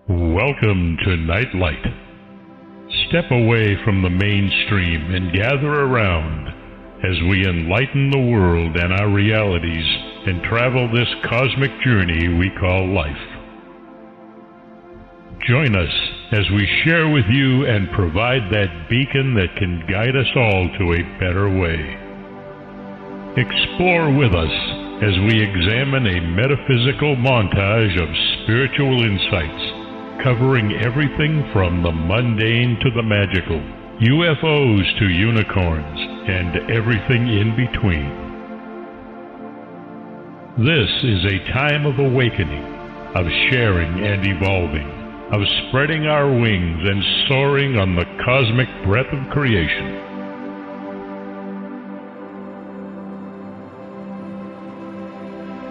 Welcome to Nightlight. Step away from the mainstream and gather around as we enlighten the world and our realities and travel this cosmic journey we call life. Join us as we share with you and provide that beacon that can guide us all to a better way. Explore with us as we examine a metaphysical montage of spiritual insights covering everything from the mundane to the magical, UFOs to unicorns, and everything in between. This is a time of awakening, of sharing and evolving, of spreading our wings and soaring on the cosmic breath of creation.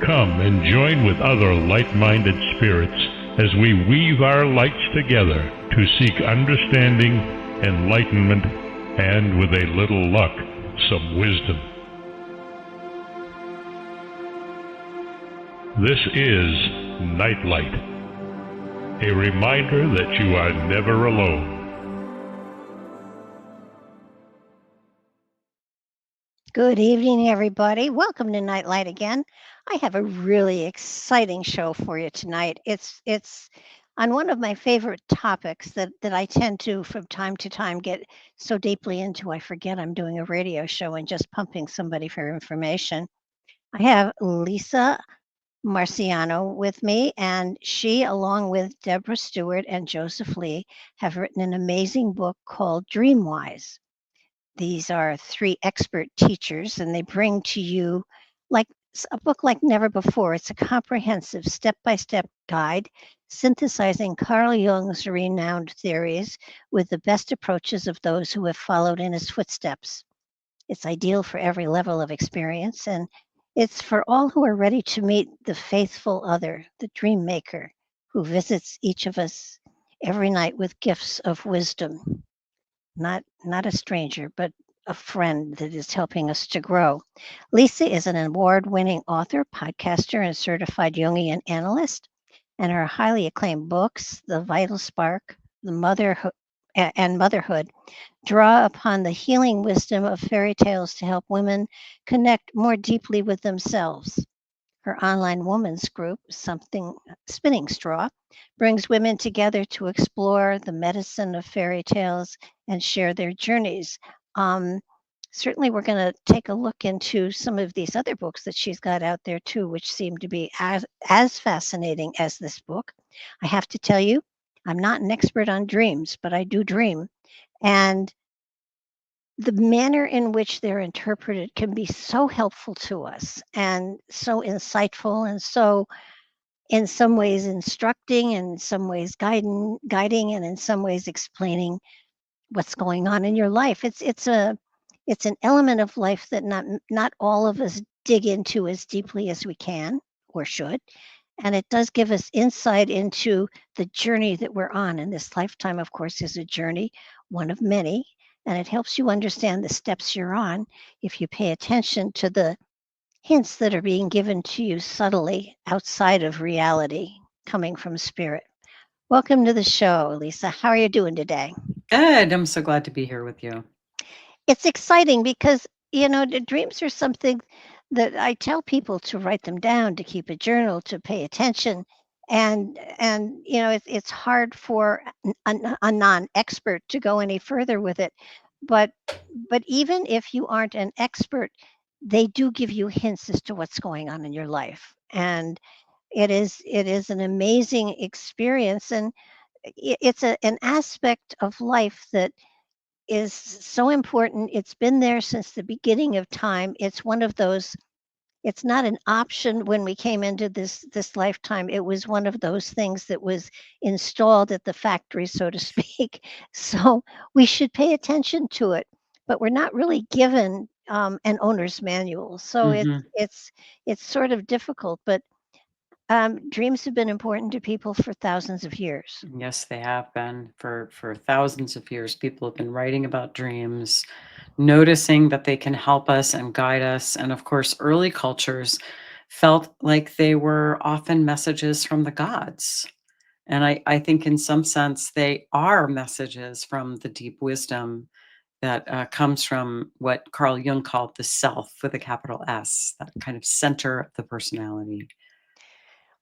Come and join with other light-minded spirits as we weave our lights together to seek understanding, enlightenment, and with a little luck, some wisdom. This is Nightlight, a reminder that you are never alone. Good evening, everybody. Welcome to Nightlight again. I have a really exciting show for you tonight. It's on one of my favorite topics that I tend to, from time to time, get so deeply into, I forget I'm doing a radio show and just pumping somebody for information. I have Lisa Marchiano with me, and she, along with Deborah Stewart and Joseph Lee, have written an amazing book called Dreamwise. These are three expert teachers, and they bring to you like a book like never before. It's a comprehensive step-by-step guide synthesizing Carl Jung's renowned theories with the best approaches of those who have followed in his footsteps. It's ideal for every level of experience, and it's for all who are ready to meet the faithful other, the dream maker, who visits each of us every night with gifts of wisdom. Not a stranger, but a friend that is helping us to grow. Lisa is an award-winning author, podcaster, and certified Jungian analyst, and her highly acclaimed books, The Vital Spark, The Motherhood, and Motherhood, draw upon the healing wisdom of fairy tales to help women connect more deeply with themselves. Her online women's group, Something Spinning Straw, brings women together to explore the medicine of fairy tales and share their journeys. Um, Certainly, we're going to take a look into some of these other books that she's got out there too, which seem to be as fascinating as this book. I have to tell you, I'm not an expert on dreams, but I do dream. And the manner in which they're interpreted can be so helpful to us and so insightful and so in some ways instructing, in some ways guiding, and in some ways explaining what's going on in your life. It's an element of life that not all of us dig into as deeply as we can or should. And it does give us insight into the journey that we're on. And this lifetime, of course, is a journey, one of many. And it helps you understand the steps you're on if you pay attention to the hints that are being given to you subtly outside of reality, coming from spirit. Welcome to the show, Lisa. How are you doing today? Good. I'm so glad to be here with you. It's exciting because, the dreams are something that I tell people to write them down, to keep a journal, to pay attention. And it's hard for a non-expert to go any further with it. But even if you aren't an expert, they do give you hints as to what's going on in your life. And it is an amazing experience, and it's an aspect of life that is so important. It's been there since the beginning of time. It's one of those, it's not an option when we came into this lifetime. It was one of those things that was installed at the factory, so to speak. So we should pay attention to it, but we're not really given an owner's manual. So Mhm. it's sort of difficult, but dreams have been important to people for thousands of years. Yes, they have been for thousands of years. People have been writing about dreams, noticing that they can help us and guide us. And of course, early cultures felt like they were often messages from the gods. And I think in some sense they are messages from the deep wisdom that comes from what Carl Jung called the self with a capital S, that kind of center of the personality.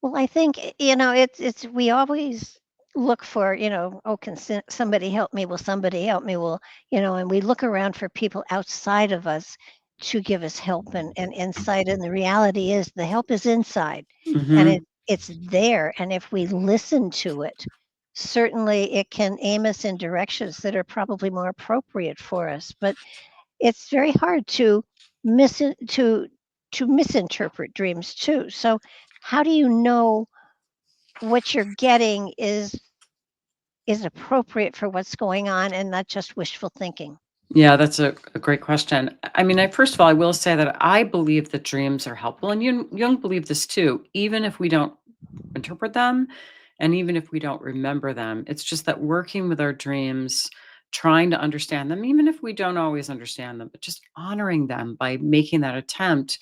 Well, I think, it's we always look for, "Oh, can somebody help me? Will somebody help me? Will," and we look around for people outside of us to give us help and insight, and the reality is the help is inside, and Hmm. it's there, and if we listen to it, certainly it can aim us in directions that are probably more appropriate for us, but it's very hard to mis to misinterpret dreams too. So how do you know what you're getting is appropriate for what's going on and not just wishful thinking? Yeah, that's a great question. I mean, first of all, I will say that I believe that dreams are helpful, and Jung believed this too, even if we don't interpret them, and even if we don't remember them. It's just that working with our dreams, trying to understand them, even if we don't always understand them, but just honoring them by making that attempt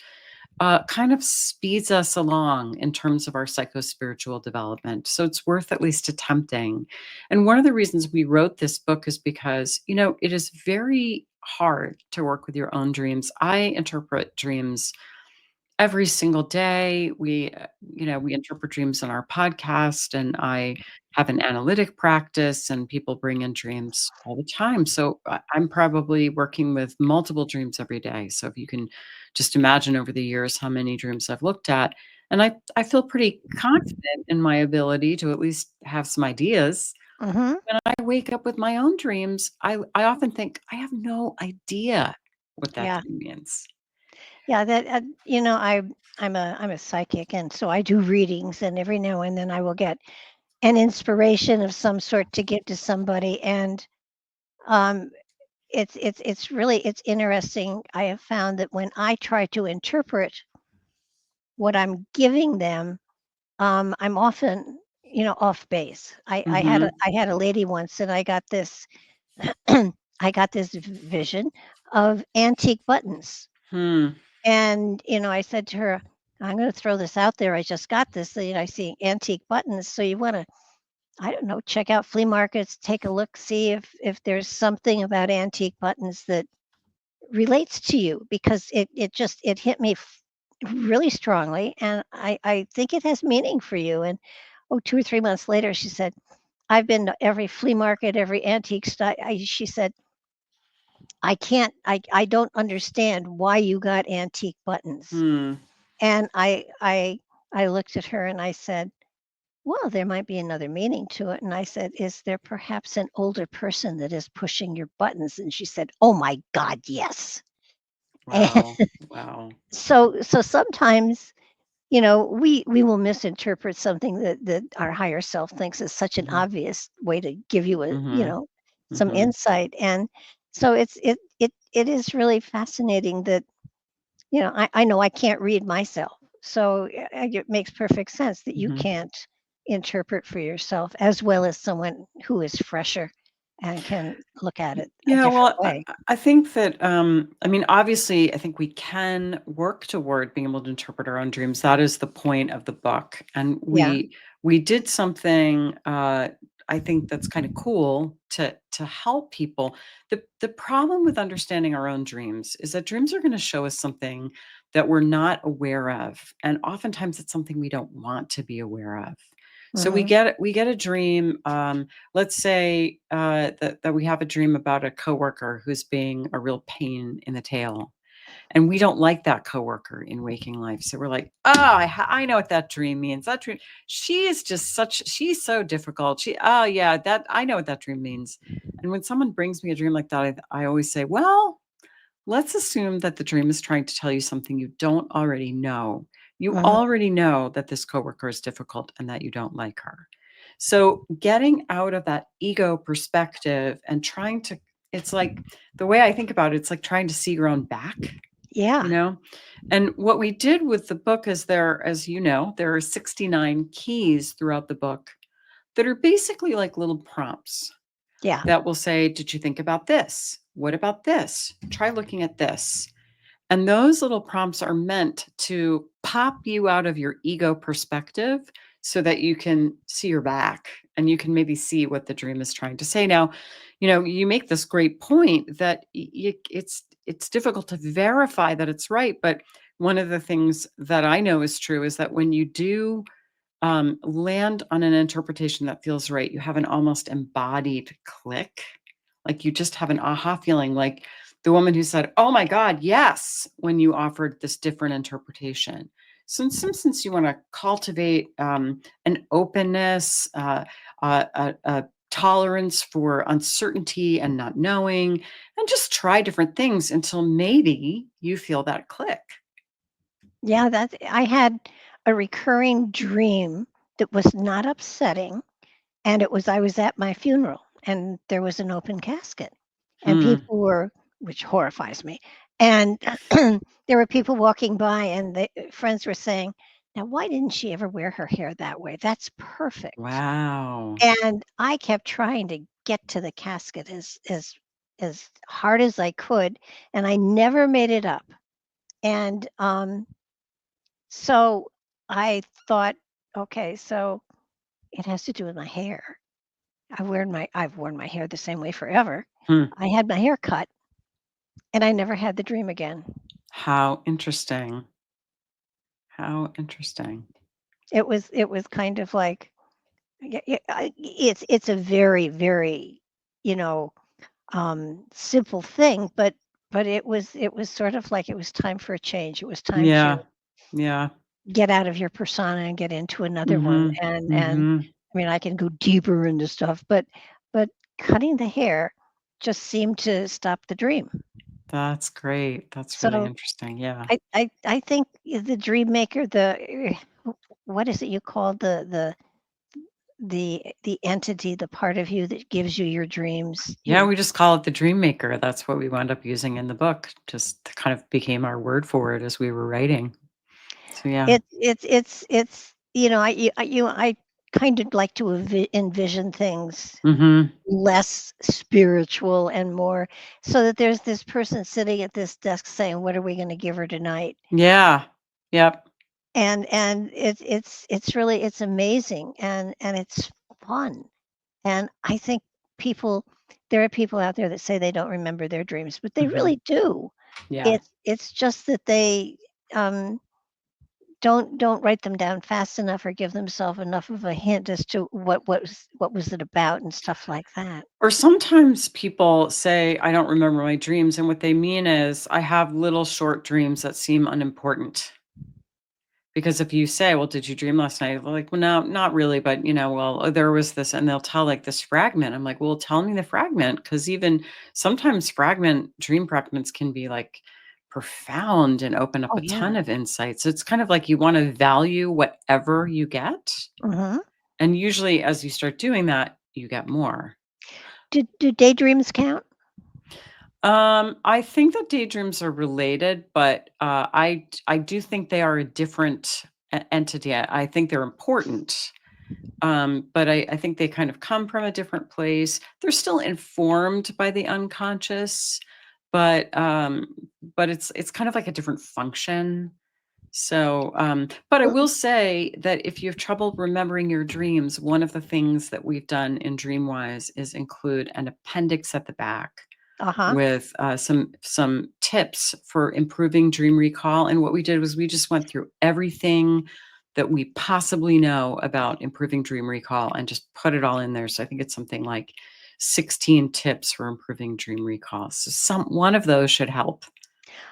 kind of speeds us along in terms of our psycho-spiritual development. So it's worth at least attempting. And one of the reasons we wrote this book is because, it is very hard to work with your own dreams. I interpret dreams every single day. We interpret dreams on our podcast, and I have an analytic practice, and people bring in dreams all the time. So I'm probably working with multiple dreams every day. So if you can just imagine over the years how many dreams I've looked at, and I feel pretty confident in my ability to at least have some ideas. Mhm. When I wake up with my own dreams, I often think I have no idea what that Yeah. dream means. Yeah, that I'm a psychic, and so I do readings, and every now and then I will get an inspiration of some sort to give to somebody, and um it's really it's interesting. I have found that when I try to interpret what I'm giving them, I'm often, off base. Mhm. I had a lady once, and I got this I got this vision of antique buttons, Hmm. and I said to her, "I'm going to throw this out there. I just got this. I see antique buttons, so you want to, I don't know, check out flea markets, take a look, see if there's something about antique buttons that relates to you, because it hit me really strongly, and I think it has meaning for you." And 2 or 3 months later, she said, "I've been to every flea market, every antique store." She said, I don't understand why you got antique buttons." Hmm. And I looked at her and I said, "Well, there might be another meaning to it." And I said, "Is there perhaps an older person that is pushing your buttons?" And she said, "Oh my God, yes." And Wow. Wow. so sometimes, we will misinterpret something that our higher self thinks is such an Mhm. obvious way to give you Mhm. some Mhm. insight. And so it is really fascinating that, I know I can't read myself. So it makes perfect sense that you Mhm. can't interpret for yourself as well as someone who is fresher and can look at it a Yeah, different well, I way. I I think that, I mean, obviously, I think we can work toward being able to interpret our own dreams. That is the point of the book, and Yeah. we did something, I think that's kinda cool to help people. The problem with understanding our own dreams is that dreams are gonna show us something that we're not aware of, and oftentimes it's something we don't want to be aware of. So Hmm. we get a dream, let's say that we have a dream about a coworker who's being a real pain in the tail, and we don't like that coworker in waking life. So we're like, "Oh, I know what that dream means. That dream, she is just such, she's so difficult. Oh yeah, that I know what that dream means." And when someone brings me a dream like that, I always say, "Well, let's assume that the dream is trying to tell you something you don't already know. You Hmm. already know that this coworker is difficult and that you don't like her." So getting out of that ego perspective and trying to, it's like the way I think about it, it's like trying to see your own back, you Yeah. know? And what we did with the book is as you know, there are 69 keys throughout the book that are basically like little prompts Yeah. that will say, "Did you think about this? What about this? Try looking at this." And those little prompts are meant to pop you out of your ego perspective so that you can see your back and you can maybe see what the dream is trying to say. Now, you make this great point that it's difficult to verify that it's right, but one of the things that I know is true is that when you do land on an interpretation that feels right, you have an almost embodied click. Like you just have an aha feeling, like the woman who said, "Oh my God, yes," when you offered this different interpretation. So, in some sense, you want to cultivate an openness, a tolerance for uncertainty and not knowing, and just try different things until maybe you feel that click. Yeah, I had a recurring dream that was not upsetting, and I was at my funeral, and there was an open casket, and Hmm. people were, which horrifies me, and there were people walking by, and friends were saying, "Now, why didn't she ever wear her hair that way? That's perfect." Wow. And I kept trying to get to the casket as hard as I could, and I never made it up. And so I thought, okay, so it has to do with my hair. I've worn my hair the same way forever. Hmm. I had my hair cut, and I never had the dream again. How interesting. How interesting. It was kind of like, it's a very, very, you know simple thing, but it was sort of like it was time for a change. It was time to Yeah. Yeah. get out of your persona and get into another one. Mhm. And Mhm. I mean, I can go deeper into stuff, but cutting the hair just seemed to stop the dream. That's great. That's really So interesting. Yeah. I think the dream maker, what is it you call the entity, the part of you that gives you your dreams? Yeah, we just call it the dream maker. That's what we wound up using in the book. Just kind of became our word for it as we were writing. So yeah. I kind of like to envision things Mhm. less spiritual and more so that there's this person sitting at this desk saying, "What are we going to give her tonight?" Yeah. Yep. And it's amazing, and it's fun. And I think people there are people out there that say they don't remember their dreams, but they Mhm. really do. Yeah. It's just that they um don't write them down fast enough or give themselves enough of a hint as to what was it about and stuff like that. Or sometimes people say, I don't remember my dreams. And what they mean is, I have little short dreams that seem unimportant. Because if you say, "Well, did you dream last night?" They're like, "Well, no, not really, but, well, there was this," and they'll tell, like, this fragment. I'm like, "Well, tell me the fragment," because even sometimes dream fragments can be, like, profound and open up Oh, a yeah. ton of insights. So it's kind of like you wanna value whatever you get, Mhm. and usually as you start doing that, you get more. Do daydreams count? I think that daydreams are related, but, I do think they are a different entity. I think they're important. But I think they kind of come from a different place. They're still informed by the unconscious, but it's kind of like a different function. So, but I will say that if you have trouble remembering your dreams, one of the things that we've done in DreamWise is include an appendix at the back Uh-huh. with some tips for improving dream recall. And what we did was we just went through everything that we possibly know about improving dream recall and just put it all in there. So I think it's something like 16 tips for improving dream recall. So one of those should help.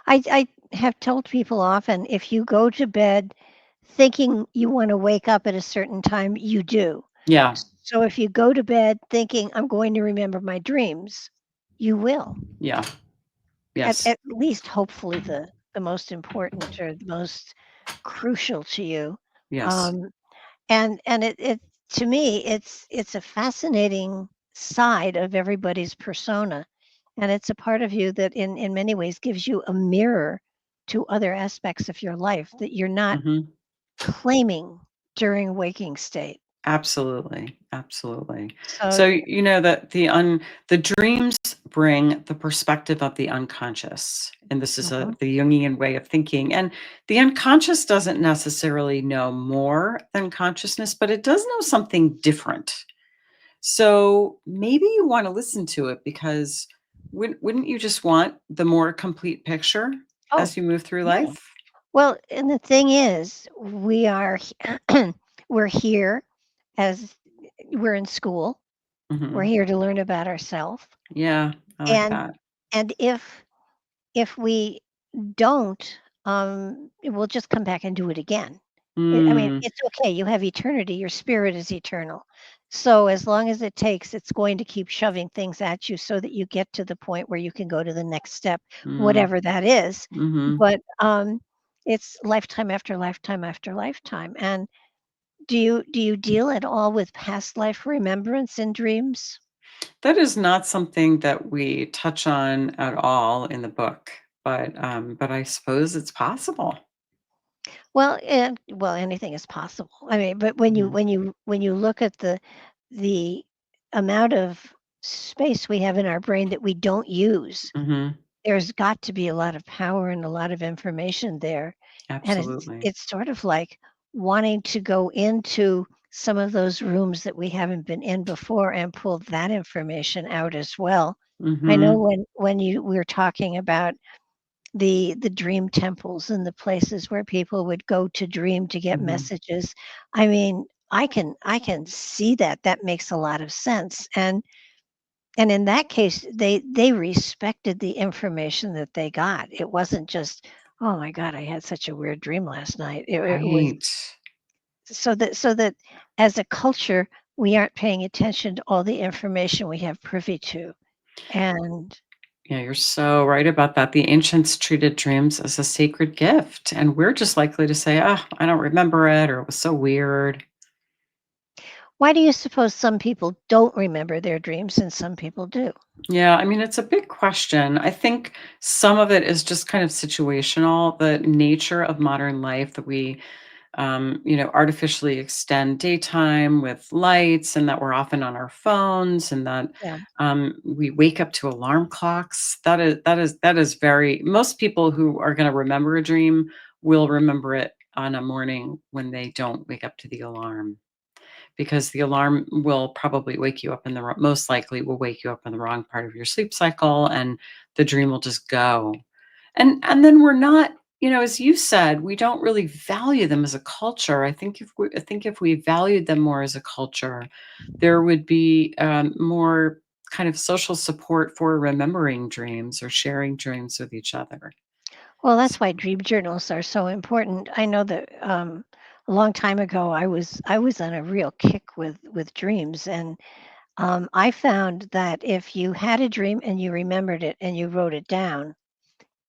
I have told people often, if you go to bed thinking you wanna wake up at a certain time, you do. Yeah. So if you go to bed thinking, "I'm going to remember my dreams," you will. Yeah. At Yes. at least hopefully the most important or the most crucial to you. Yes. Um, and it to me, it's a fascinating side of everybody's persona, and it's a part of you that in many ways gives you a mirror to other aspects of your life that you're not Hmm. claiming during waking state. Absolutely, absolutely. So, So, you know, that the dreams bring the perspective of the unconscious, and this is mhm. the Jungian way of thinking, and the unconscious doesn't necessarily know more than consciousness, but it does know something different. So, maybe you wanna listen to it because wouldn't you just want the more complete picture Oh, as you move through yeah. life? Well, and the thing is, we're here as we're in school. We're Mhm. here to learn about ourselves. Yeah, I like And that. and if we don't, we'll just come back and do it again. I mean, Mm, it's okay. You have eternity. Your spirit is eternal. So as long as it takes, it's going to keep shoving things at you so that you get to the point where you can go to the next step, mm, whatever that is. mhm. But it's lifetime after lifetime after lifetime. And do you deal at all with past life remembrance in dreams? That is not something that we touch on at all in the book, but I suppose it's possible. Well, anything is possible. I mean, but when you Mhm, when you when you look at the amount of space we have in our brain that we don't use, mhm, there's got to be a lot of power and a lot of information there. And it's absolutely. it's sort of like wanting to go into some of those rooms that we haven't been in before and pull that information out as well. I know Mhm, when you we were talking about the dream temples and the places where people would go to dream to get mhm, messages. I mean, I can see that. That makes a lot of sense. And in that case, they respected the information that they got. It wasn't just, "Oh my god, I had such a weird dream last night." It was right. so that as a culture, we aren't paying attention to all the information we have privy to. And Yeah, you're so right about that. The ancients treated dreams as a sacred gift, and we're just likely to say, "Oh, I don't remember it," or "It was so weird." why do you suppose some people don't remember their dreams and some people do? Yeah, I mean, it's a big question. I think some of it is just kind of situational, the nature of modern life that we artificially extend daytime with lights, and that we're often on our phones, and that Yeah. we wake up to alarm clocks. That is very. Most people who are going to remember a dream will remember it on a morning when they don't wake up to the alarm, because the alarm will probably wake you up in the most likely will wake you up in the wrong part of your sleep cycle, and the dream will just go. And then we're not, as you said, we don't really value them as a culture. I think if we valued them more as a culture, there would be more kind of social support for remembering dreams or sharing dreams with each other. Well, S- that's why dream journals are so important. I know that a long time ago I was on a real kick with dreams, and I found that if you had a dream and you remembered it and you wrote it down,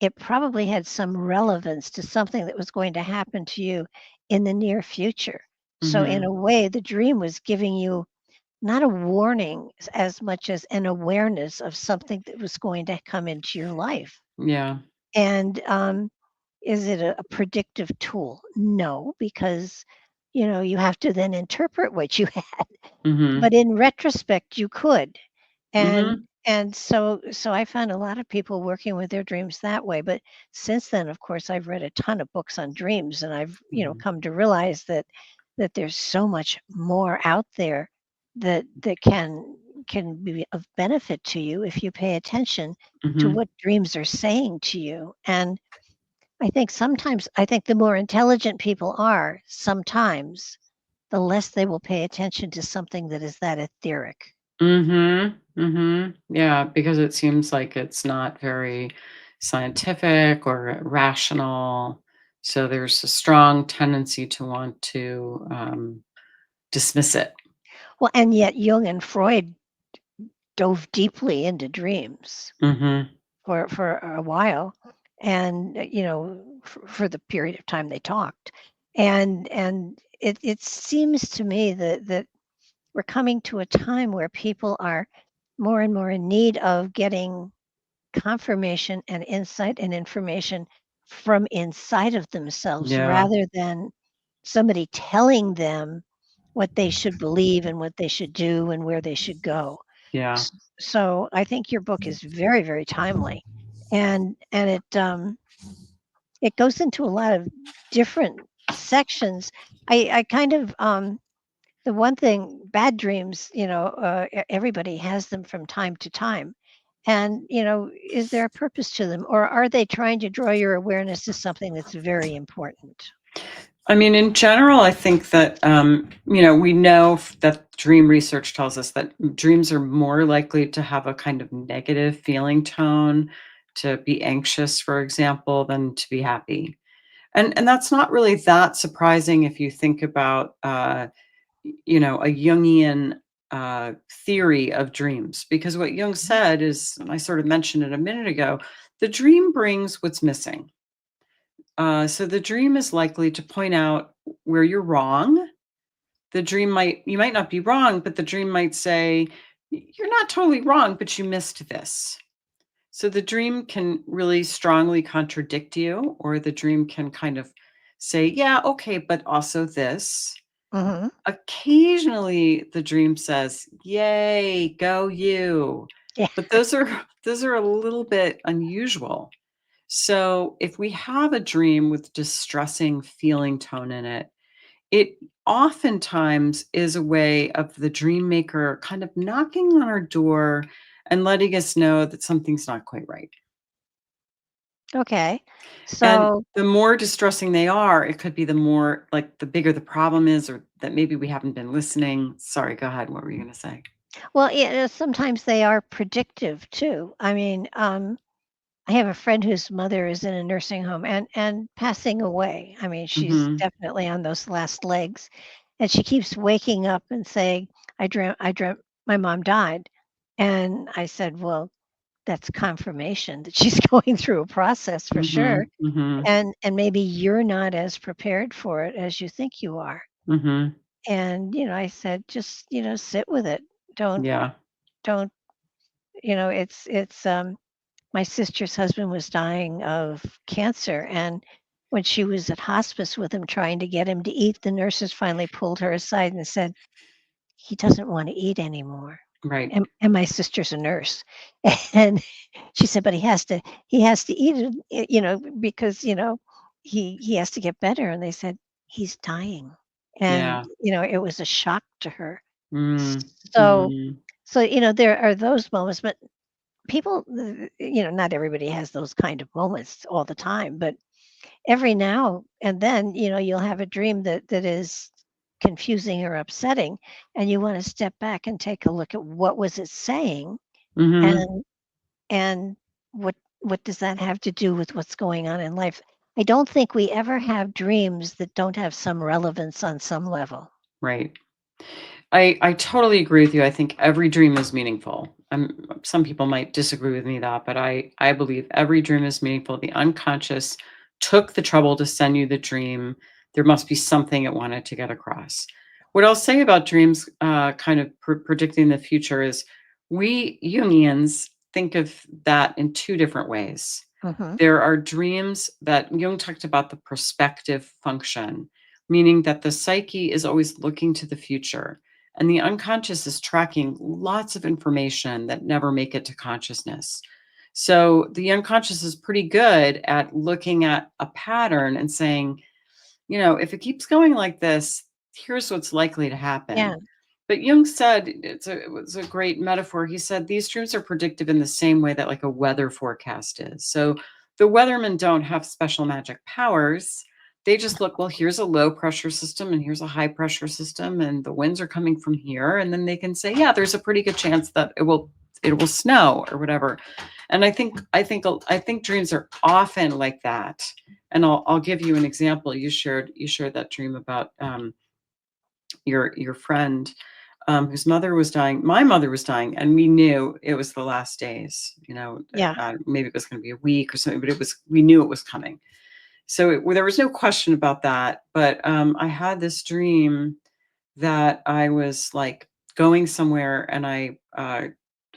it probably had some relevance to something that was going to happen to you in the near future. So in Mhm. a way, the dream was giving you not a warning as much as an awareness of something that was going to come into your life. Yeah. And is it a predictive tool? No, because you have to then interpret what you had. Mhm. But in retrospect, you could. And Mhm. and so I found a lot of people working with their dreams that way. But since then, of course, I've read a ton of books on dreams, and I've Mhm. come to realize that there's so much more out there that can be of benefit to you if you pay attention to Mhm. what dreams are saying to you. And I think the more intelligent people are, sometimes the less they will pay attention to something that is that etheric. Mhm. Mhm. Yeah, because it seems like it's not very scientific or rational. So there's a strong tendency to want to dismiss it. Well, and yet Jung and Freud dove deeply into dreams Mhm. for a while, and for the period of time they talked, and it seems to me that we're coming to a time where people are more and more in need of getting confirmation and insight and information from inside of themselves Yeah. rather than somebody telling them what they should believe and what they should do and where they should go. Yeah. So I think your book is very, very timely, and it goes into a lot of different sections. I kind of the one thing, bad dreams, everybody has them from time to time. And, is there a purpose to them, or are they trying to draw your awareness to something that's very important? I mean, in general, I think that, we know that dream research tells us that dreams are more likely to have a kind of negative feeling tone, to be anxious, for example, than to be happy. And that's not really that surprising if you think about, a Jungian theory of dreams, because what Jung said is, and I sort of mentioned it a minute ago, the dream brings what's missing. So the dream is likely to point out where you're wrong. You might not be wrong, but the dream might say, you're not totally wrong, but you missed this. So the dream can really strongly contradict you, or the dream can kind of say, yeah, okay, but also this. Hmm. Occasionally the dream says, yay, go you. Yeah. But those are a little bit unusual. So if we have a dream with distressing feeling tone in it, it oftentimes is a way of the dream maker kind of knocking on our door and letting us know that something's not quite right. Okay. And So, the more distressing they are, it could be the more, like, the bigger the problem is, or that maybe we haven't been listening. Sorry, go ahead. What were you going to say? well, yeah, sometimes they are predictive too. I mean, I have a friend whose mother is in a nursing home and passing away. I mean, she's Hmm. definitely on those last legs, and she keeps waking up and saying, I dreamt my mom died." And I said, "Well, that's confirmation that she's going through a process for Hmm. sure, Hmm. and maybe you're not as prepared for it as you think you are." Hmm. And, I said, "Just, sit with it. Don't Yeah. don't, it's my sister's husband was dying of cancer, and when she was at hospice with him trying to get him to eat, the nurses finally pulled her aside and said, "He doesn't want to eat anymore." Right. And my sister's a nurse. And she said, "But he has to eat it, because, he has to get better." And they said, "He's dying." And, Yeah. it was a shock to her. Mm. So Hmm. so, there are those moments, but people, not everybody has those kind of moments all the time, but every now and then, you'll have a dream that is confusing or upsetting, and you want to step back and take a look at what was it saying, Hmm. and and what does that have to do with what's going on in life? I don't think we ever have dreams that don't have some relevance on some level. Right. I totally agree with you. I think every dream is meaningful. Some people might disagree with me that, but I believe every dream is meaningful. The unconscious took the trouble to send you the dream. There must be something it wanted to get across. What I'll say about dreams, kind of predicting the future, is we Jungians think of that in two different ways. Hmm. There are dreams that Jung talked about, the prospective function, meaning that the psyche is always looking to the future, and the unconscious is tracking lots of information that never make it to consciousness. So the unconscious is pretty good at looking at a pattern and saying, if it keeps going like this, here's what's likely to Yeah. happen. But Jung said, it was a great metaphor. He said these dreams are predictive in the same way that, like, a weather forecast is. So the weathermen don't have special magic powers. They just look, well, here's a low pressure system and here's a high pressure system, and the winds are coming from here. And then they can say, yeah, there's a pretty good chance that it will snow or whatever. And I think dreams are often like that. And I'll give you an example. You shared that dream about, your friend, whose mother was dying. My mother was dying, and we knew it was the last days. Yeah. Maybe it was going to be a week or something, but we knew it was coming. So there was no question about that. But I had this dream that I was, like, going somewhere, and I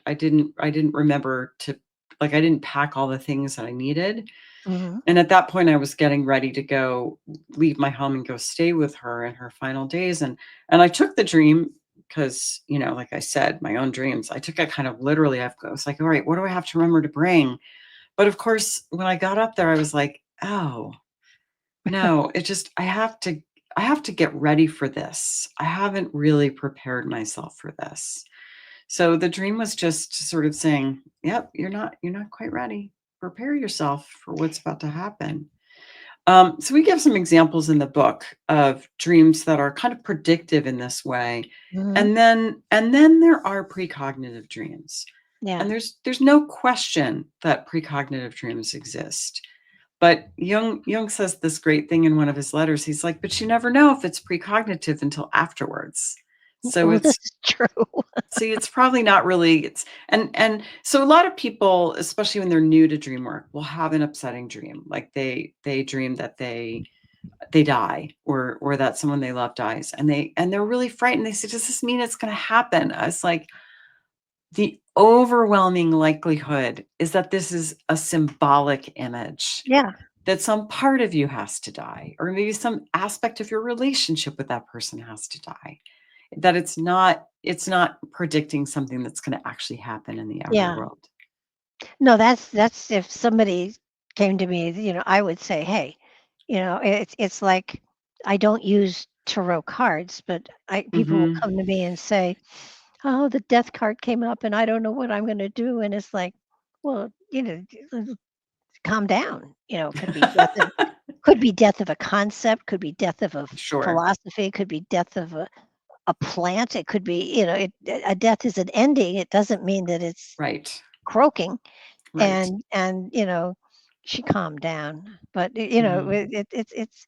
didn't remember to, like, I didn't pack all the things that I needed. Mhm. And at that point, I was getting ready to go leave my home and go stay with her in her final days. And I took the dream because, like I said, my own dreams, I took it kind of literally. I was like, all right, what do I have to remember to bring? But of course, when I got up there, I was like, oh, no, I have to get ready for this. I haven't really prepared myself for this. So the dream was just sort of saying, yep, you're not quite ready. Prepare yourself for what's about to happen. So we give some examples in the book of dreams that are kind of predictive in this way. Mhm. And then there are precognitive dreams. Yeah. And there's no question that precognitive dreams exist. But Jung says this great thing in one of his letters. He's like, but you never know if it's precognitive until afterwards. So Well, this it's is true. See, it's probably not really and so a lot of people, especially when they're new to dream work, will have an upsetting dream. Like they dream that they die or that someone they love dies and they're really frightened. They say, does this mean it's going to happen? I was like, the overwhelming likelihood is that this is a symbolic image, Yeah. that some part of you has to die, or maybe some aspect of your relationship with that person has to die. That it's not predicting something that's going to actually happen in the outer Yeah. world. No, that's if somebody came to me, I would say, "Hey, it's like I don't use tarot cards, but I people will Mhm. come to me and say, "Oh, the death card came up and I don't know what I'm gonna do." And it's like, well, calm down. Could be death of a concept, could be death of a Sure. philosophy, could be death of a plant. It could be, a death is an ending. It doesn't mean that it's Right. croaking. Right. And she calmed down, but Mhm. it's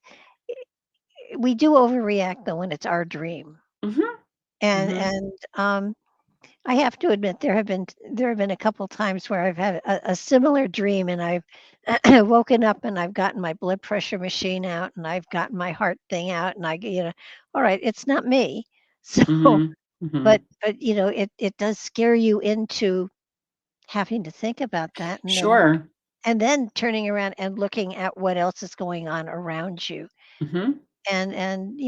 we do overreact though when it's our dream. Mhm. and Mhm. and I have to admit there have been a couple times where I've had a similar dream, and I've woken up and I've gotten my blood pressure machine out and I've gotten my heart thing out, and all right, it's not me. So Mhm. but Mhm. it does scare you into having to think about that, Sure. and then turning around and looking at what else is going on around you. Mhm. And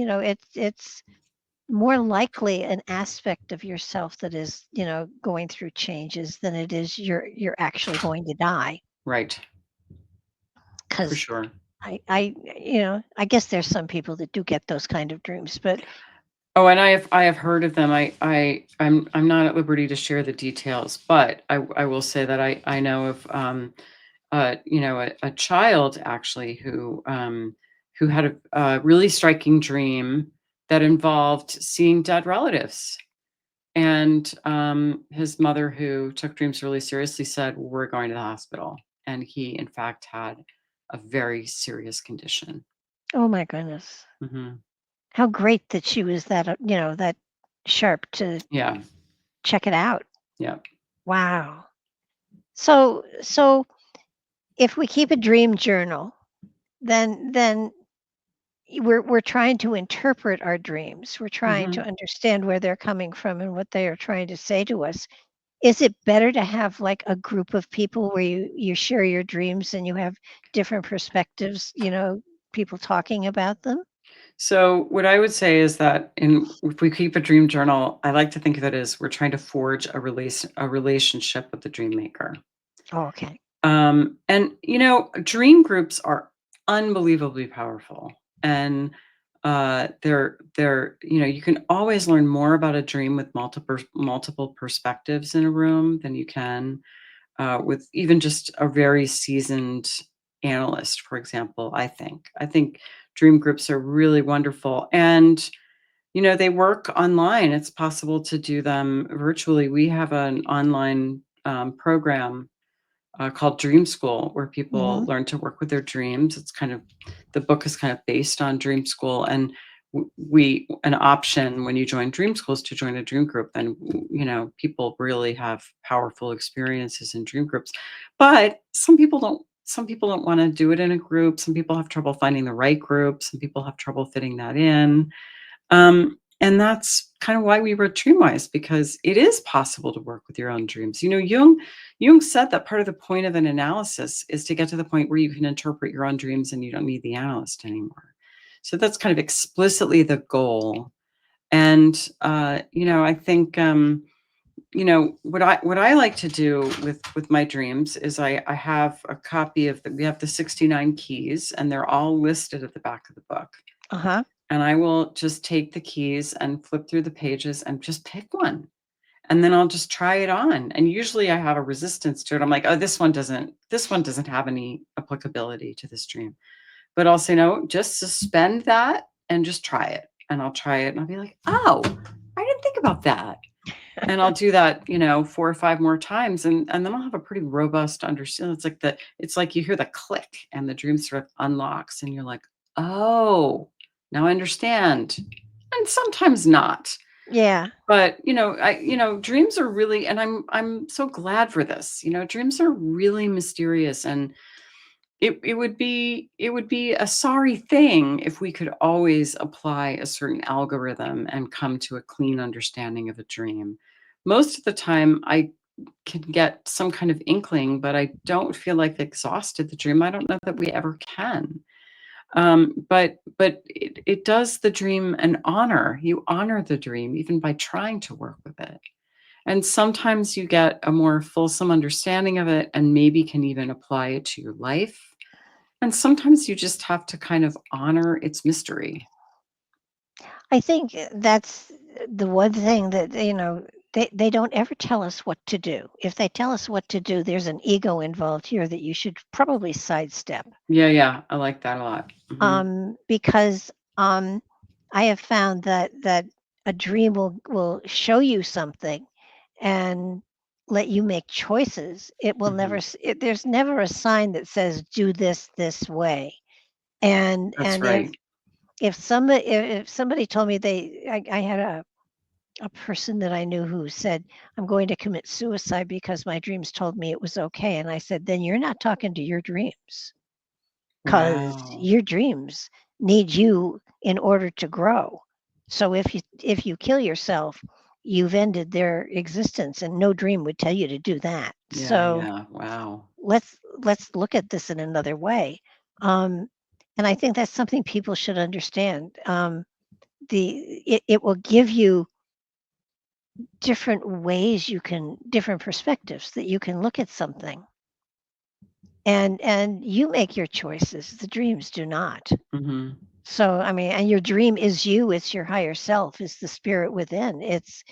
it's more likely an aspect of yourself that is, going through changes than it is you're actually going to die. Right. For Because sure. I guess there's some people that do get those kind of dreams, but Oh, and I have heard of them. I'm not at liberty to share the details, but I will say that I know of a child actually who had a really striking dream that involved seeing dead relatives. And his mother, who took dreams really seriously, said, we're going to the hospital. And he, in fact, had a very serious condition. oh my goodness, Hmm. how great that she was that sharp to Yeah. check it out. Yeah. Wow. So if we keep a dream journal, then we're trying to interpret our dreams. We're trying to Hmm. understand where they're coming from and what they are trying to say to us. Is it better to have like a group of people where you share your dreams and you have different perspectives, people talking about them? So what I would say is that if we keep a dream journal, I like to think of it as we're trying to forge a relationship with the dream maker. Oh, okay. And dream groups are unbelievably powerful, and you can always learn more about a dream with multiple perspectives in a room than you can with even just a very seasoned analyst, for example. I think dream groups are really wonderful, and they work online. It's possible to do them virtually. We have an online program called Dream School, where people Mhm. learn to work with their dreams. The book is kind of based on Dream School, and an option when you join Dream School is to join a dream group. And people really have powerful experiences in dream groups, but some people don't. Some people don't want to do it in a group. Some people have trouble finding the right group. Some people have trouble fitting that in. And that's kind of why we wrote Dreamwise, because it is possible to work with your own dreams. Jung said that part of the point of an analysis is to get to the point where you can interpret your own dreams and you don't need the analyst anymore. So that's kind of explicitly the goal. And I think what I like to do with my dreams is I have a copy of we have the 69 keys, and they're all listed at the back of the book. Uh-huh. And I will just take the keys and flip through the pages and just pick one. And then I'll just try it on. And usually I have a resistance to it. I'm like, oh, this one doesn't have any applicability to this dream. But I'll say, no, just suspend that and just try it. And I'll try it and I'll be like, oh, I didn't think about that. And I'll do that, 4 or 5 more times. And then I'll have a pretty robust understanding. It's like you hear the click and the dream sort of unlocks and you're like, oh, now I understand. And sometimes not. Yeah. But, dreams are really, and I'm so glad for this, dreams are really mysterious, and it would be a sorry thing if we could always apply a certain algorithm and come to a clean understanding of a dream. Most of the time I can get some kind of inkling, but I don't feel like I've exhausted the dream. I don't know that we ever can. But it does the dream an honor. You honor the dream even by trying to work with it. And sometimes you get a more fulsome understanding of it and maybe can even apply it to your life. And sometimes you just have to kind of honor its mystery. I think that's the one thing that, they don't ever tell us what to do. If they tell us what to do, there's an ego involved here that you should probably sidestep. Yeah, I like that a lot. Mhm. Because I have found that a dream will show you something and let you make choices. It will never. Mhm. There's never a sign that says do this way. And That's and right. if somebody told me I had a person that I knew who said, I'm going to commit suicide because my dreams told me it was okay. And I said, then you're not talking to your dreams, because Wow. your dreams need you in order to grow. So if you kill yourself, you've ended their existence, and no dream would tell you to do that. So Yeah. Wow. let's look at this in another way. Um, and I think that's something people should understand. It will give you different perspectives that you can look at something, and you make your choices. The dreams do not. Mhm. So, I mean, and your dream is you, it's your higher self, it's the spirit within. It's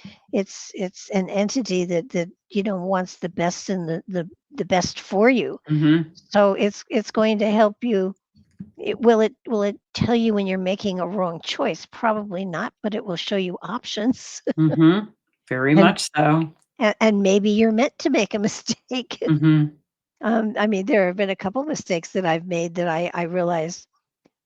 an entity that wants the best and the best for you. Mhm. So it's going to help you. Will it tell you when you're making a wrong choice? Probably not, but it will show you options. Mhm. Very and much so. and maybe you're meant to make a mistake. Mhm. I mean, there have been a couple mistakes that I've made that I realized,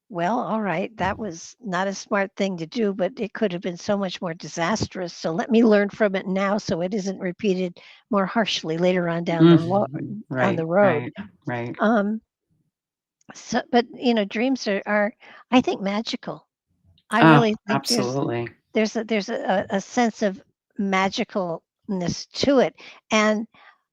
well, all right, that was not a smart thing to do, but it could have been so much more disastrous. So let me learn from it now so it isn't repeated more harshly later on Mhm. on the Right. road. Right. Um, but dreams are I think magical. I Oh, really think absolutely. there's a sense of magicalness to it, and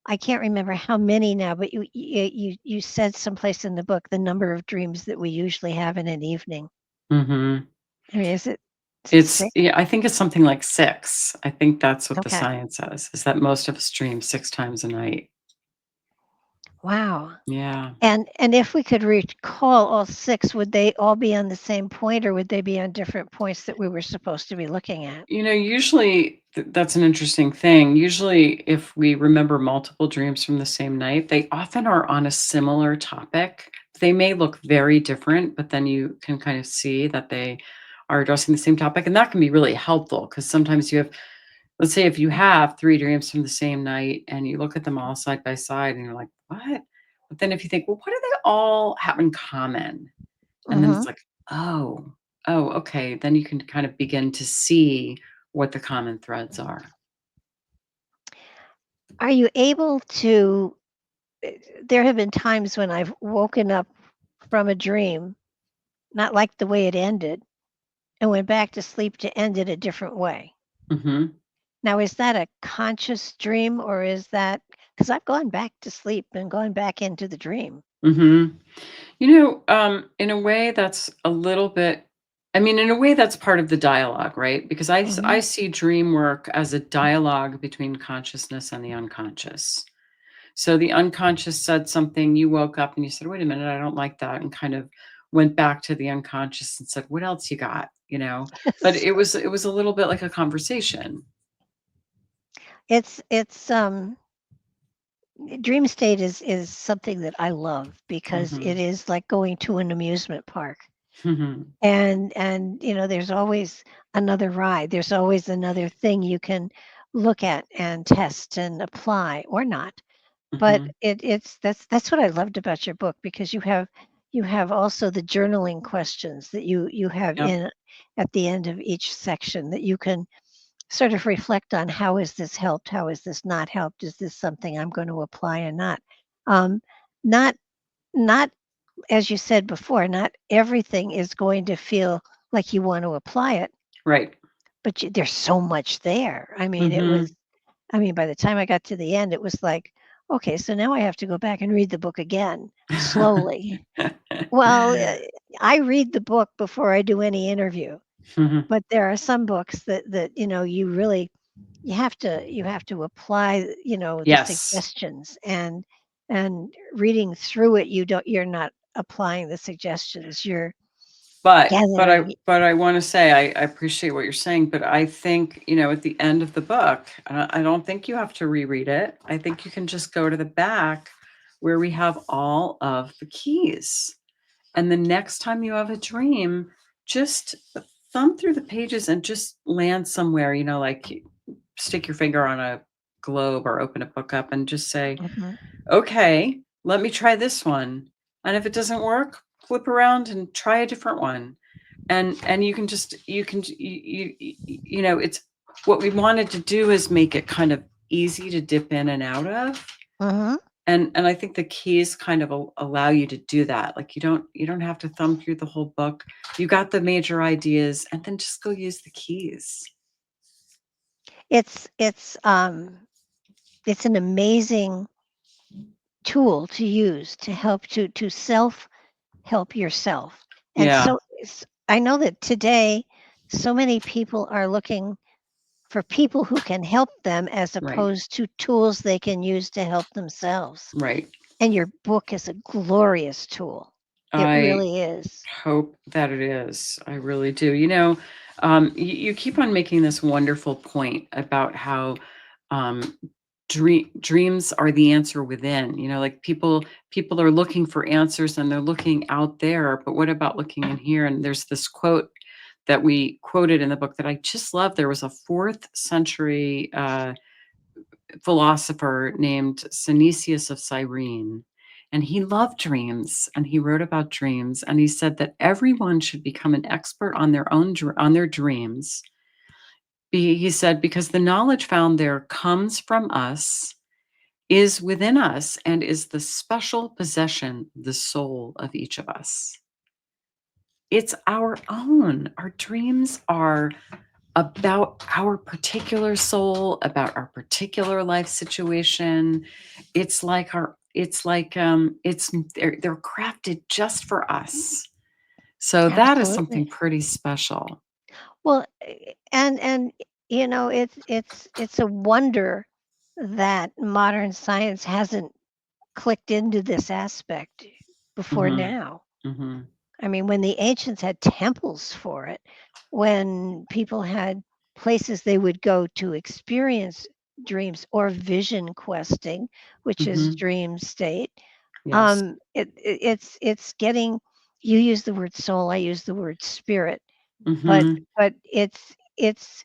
I can't remember how many now, but you said someplace in the book the number of dreams that we usually have in an evening. Mhm. I mean, is it 6? Yeah, I think it's something like 6. I think that's what the Okay. science says, is that most of us dream 6 times a night. Wow. Yeah. And if we could recall all 6, would they all be on the same point, or would they be on different points that we were supposed to be looking at? Usually that's an interesting thing. Usually, if we remember multiple dreams from the same night, they often are on a similar topic. They may look very different, but then you can kind of see that they are addressing the same topic. And that can be really helpful, because sometimes let's say if you have 3 dreams from the same night and you look at them all side by side and you're like, what? But then if you think, well, what do they all have in common? And then it's Mhm. like, oh, okay. Then you can kind of begin to see what the common threads are. Are you able to there have been times when I've woken up from a dream, not like the way it ended, and went back to sleep to end it a different way. hmm Now, is that a conscious dream, or is that because I've gone back to sleep and gone back into the dream? hmm in a way that's a little bit, I mean, in a way that's part of the dialogue, right? Because I Hmm. see dream work as a dialogue between consciousness and the unconscious. So the unconscious said something, you woke up and you said, wait a minute, I don't like that, and kind of went back to the unconscious and said, what else you got? But Yes. it was a little bit like a conversation. It's dream state is something that I love because it hmm is like going to an amusement park. hmm And there's always another ride. There's always another thing you can look at and test and apply or not. But hmm that's what I loved about your book because you have also the journaling questions that you have Yep. in at the end of each section that you can sort of reflect on how is this helped, how is this not helped, is this something I'm going to apply or not. Um, not not as you said before, not everything is going to feel like you want to apply it, Right. but there's so much there. hmm By the time I got to the end, it was like, okay, so now I have to go back and read the book again slowly. Well, I read the book before I do any interview, Mhm. but there are some books that you really you have to apply the Yes. suggestions, and reading through it you're not applying the suggestions, you're gathering. But I wanna say I appreciate what you're saying, but I think, at the end of the book, I don't think you have to reread it. I think you can just go to the back where we have all of the keys. And the next time you have a dream, just thumb through the pages and just land somewhere, like stick your finger on a globe or open a book up and just say, Mhm. okay, let me try this one. And if it doesn't work, flip around and try a different one. And you can just you can it's what we wanted to do is make it kind of easy to dip in and out of. Mhm. And I think the keys kind of allow you to do that. Like you don't have to thumb through the whole book. You got the major ideas and then just go use the keys. It's an amazing tool to use to help to self help yourself. And Yeah, so I know that today so many people are looking for people who can help them as right. opposed to tools they can use to help themselves. Right. And your book is a glorious tool. It I really is. hope that it is. I really do. You keep on making this wonderful point about how um, dreams are the answer within. Like people are looking for answers and they're looking out there, but what about looking in here? And there's this quote that we quoted in the book that I just love. There was a fourth century philosopher named Synesius of Cyrene. And he loved dreams and he wrote about dreams. And he said that everyone should become an expert on on their dreams. He said, because the knowledge found there comes from us, is within us, and is the special possession, the soul of each of us. It's our own. Our dreams are about our particular soul, about our particular life situation. They're crafted just for us. So that is something Absolutely. pretty special. Well, and it's a wonder that modern science hasn't clicked into this aspect before Mhm. now. Mhm. When the ancients had temples for it, when people had places they would go to experience dreams or vision questing, which is Mhm. dream state, Yes. it's getting. You use the word soul, I use the word spirit, but Mhm. it's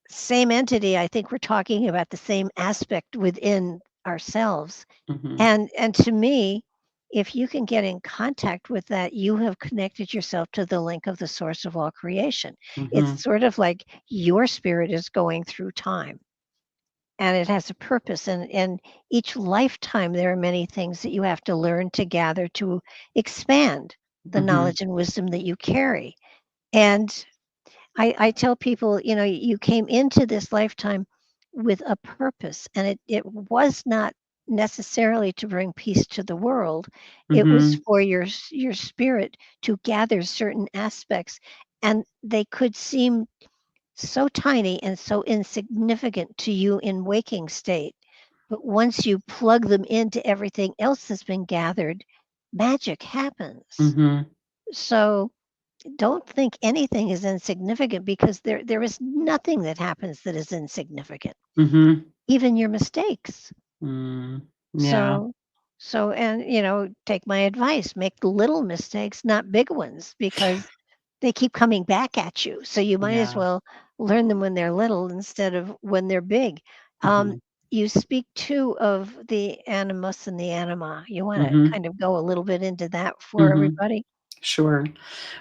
same entity. I think we're talking about the same aspect within ourselves. Mhm. And to me, if you can get in contact with that, you have connected yourself to the link of the source of all creation. It's Mhm. sort of like your spirit is going through time and it has a purpose. And each lifetime, there are many things that you have to learn to gather to expand the Mhm. knowledge and wisdom that you carry. And I tell people, you came into this lifetime with a purpose, and it was not necessarily to bring peace to the world. It was Mhm. for your spirit to gather certain aspects, and they could seem so tiny and so insignificant to you in waking state. But once you plug them into everything else that's been gathered, magic happens. Mhm. So don't think anything is insignificant, because there is nothing that happens that is insignificant, Mhm. even your mistakes. Mm. Yeah. So and take my advice, make little mistakes, not big ones, because they keep coming back at you. So you might as Yeah. well learn them when they're little instead of when they're big. Um, Mhm. you speak too of the animus and the anima. You want to Mhm. kind of go a little bit into that for Mhm. everybody? Sure.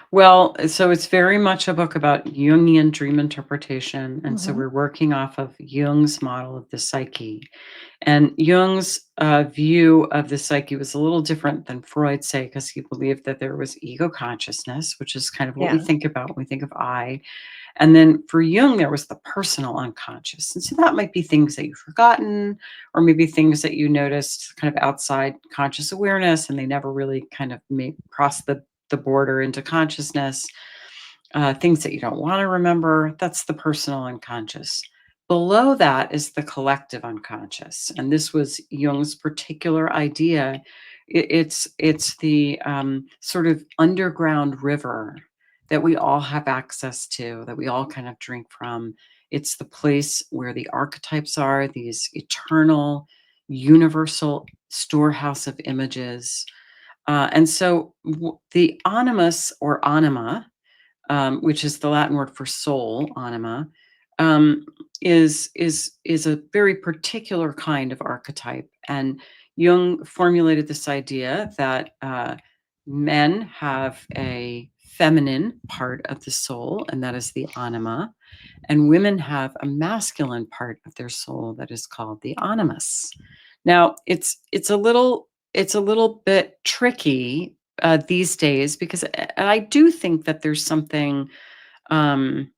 Well, so it's very much a book about Jungian dream interpretation, and so Hmm. we're working off of Jung's model of the psyche. And Jung's view of the psyche was a little different than Freud's, say, because he believed that there was ego consciousness, which is kind of what we Yeah. think about when we think of I. And then for Jung, there was the personal unconscious. And so that might be things that you've forgotten, or maybe things that you noticed kind of outside conscious awareness, and they never really kind of cross the border into consciousness. Things that you don't want to remember, that's the personal unconscious. Below that is the collective unconscious. And this was Jung's particular idea. It's the sort of underground river that we all have access to, that we all kind of drink from. It's the place where the archetypes are, these eternal, universal storehouse of images. And so the animus or anima, which is the Latin word for soul, anima, um, is a very particular kind of archetype. And Jung formulated this idea that men have a feminine part of the soul, and that is the anima, and women have a masculine part of their soul that is called the animus. Now, it's a little bit tricky these days, because I do think that there's something um,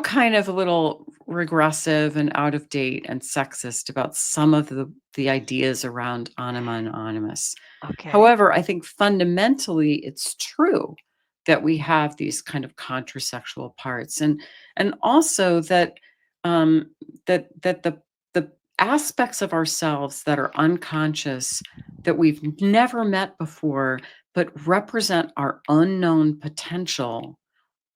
kind of a little regressive and out of date and sexist about some of the ideas around anima and animus. Okay. However, I think fundamentally it's true that we have these kind of contrasexual parts, and also that um, that the aspects of ourselves that are unconscious, that we've never met before, but represent our unknown potential,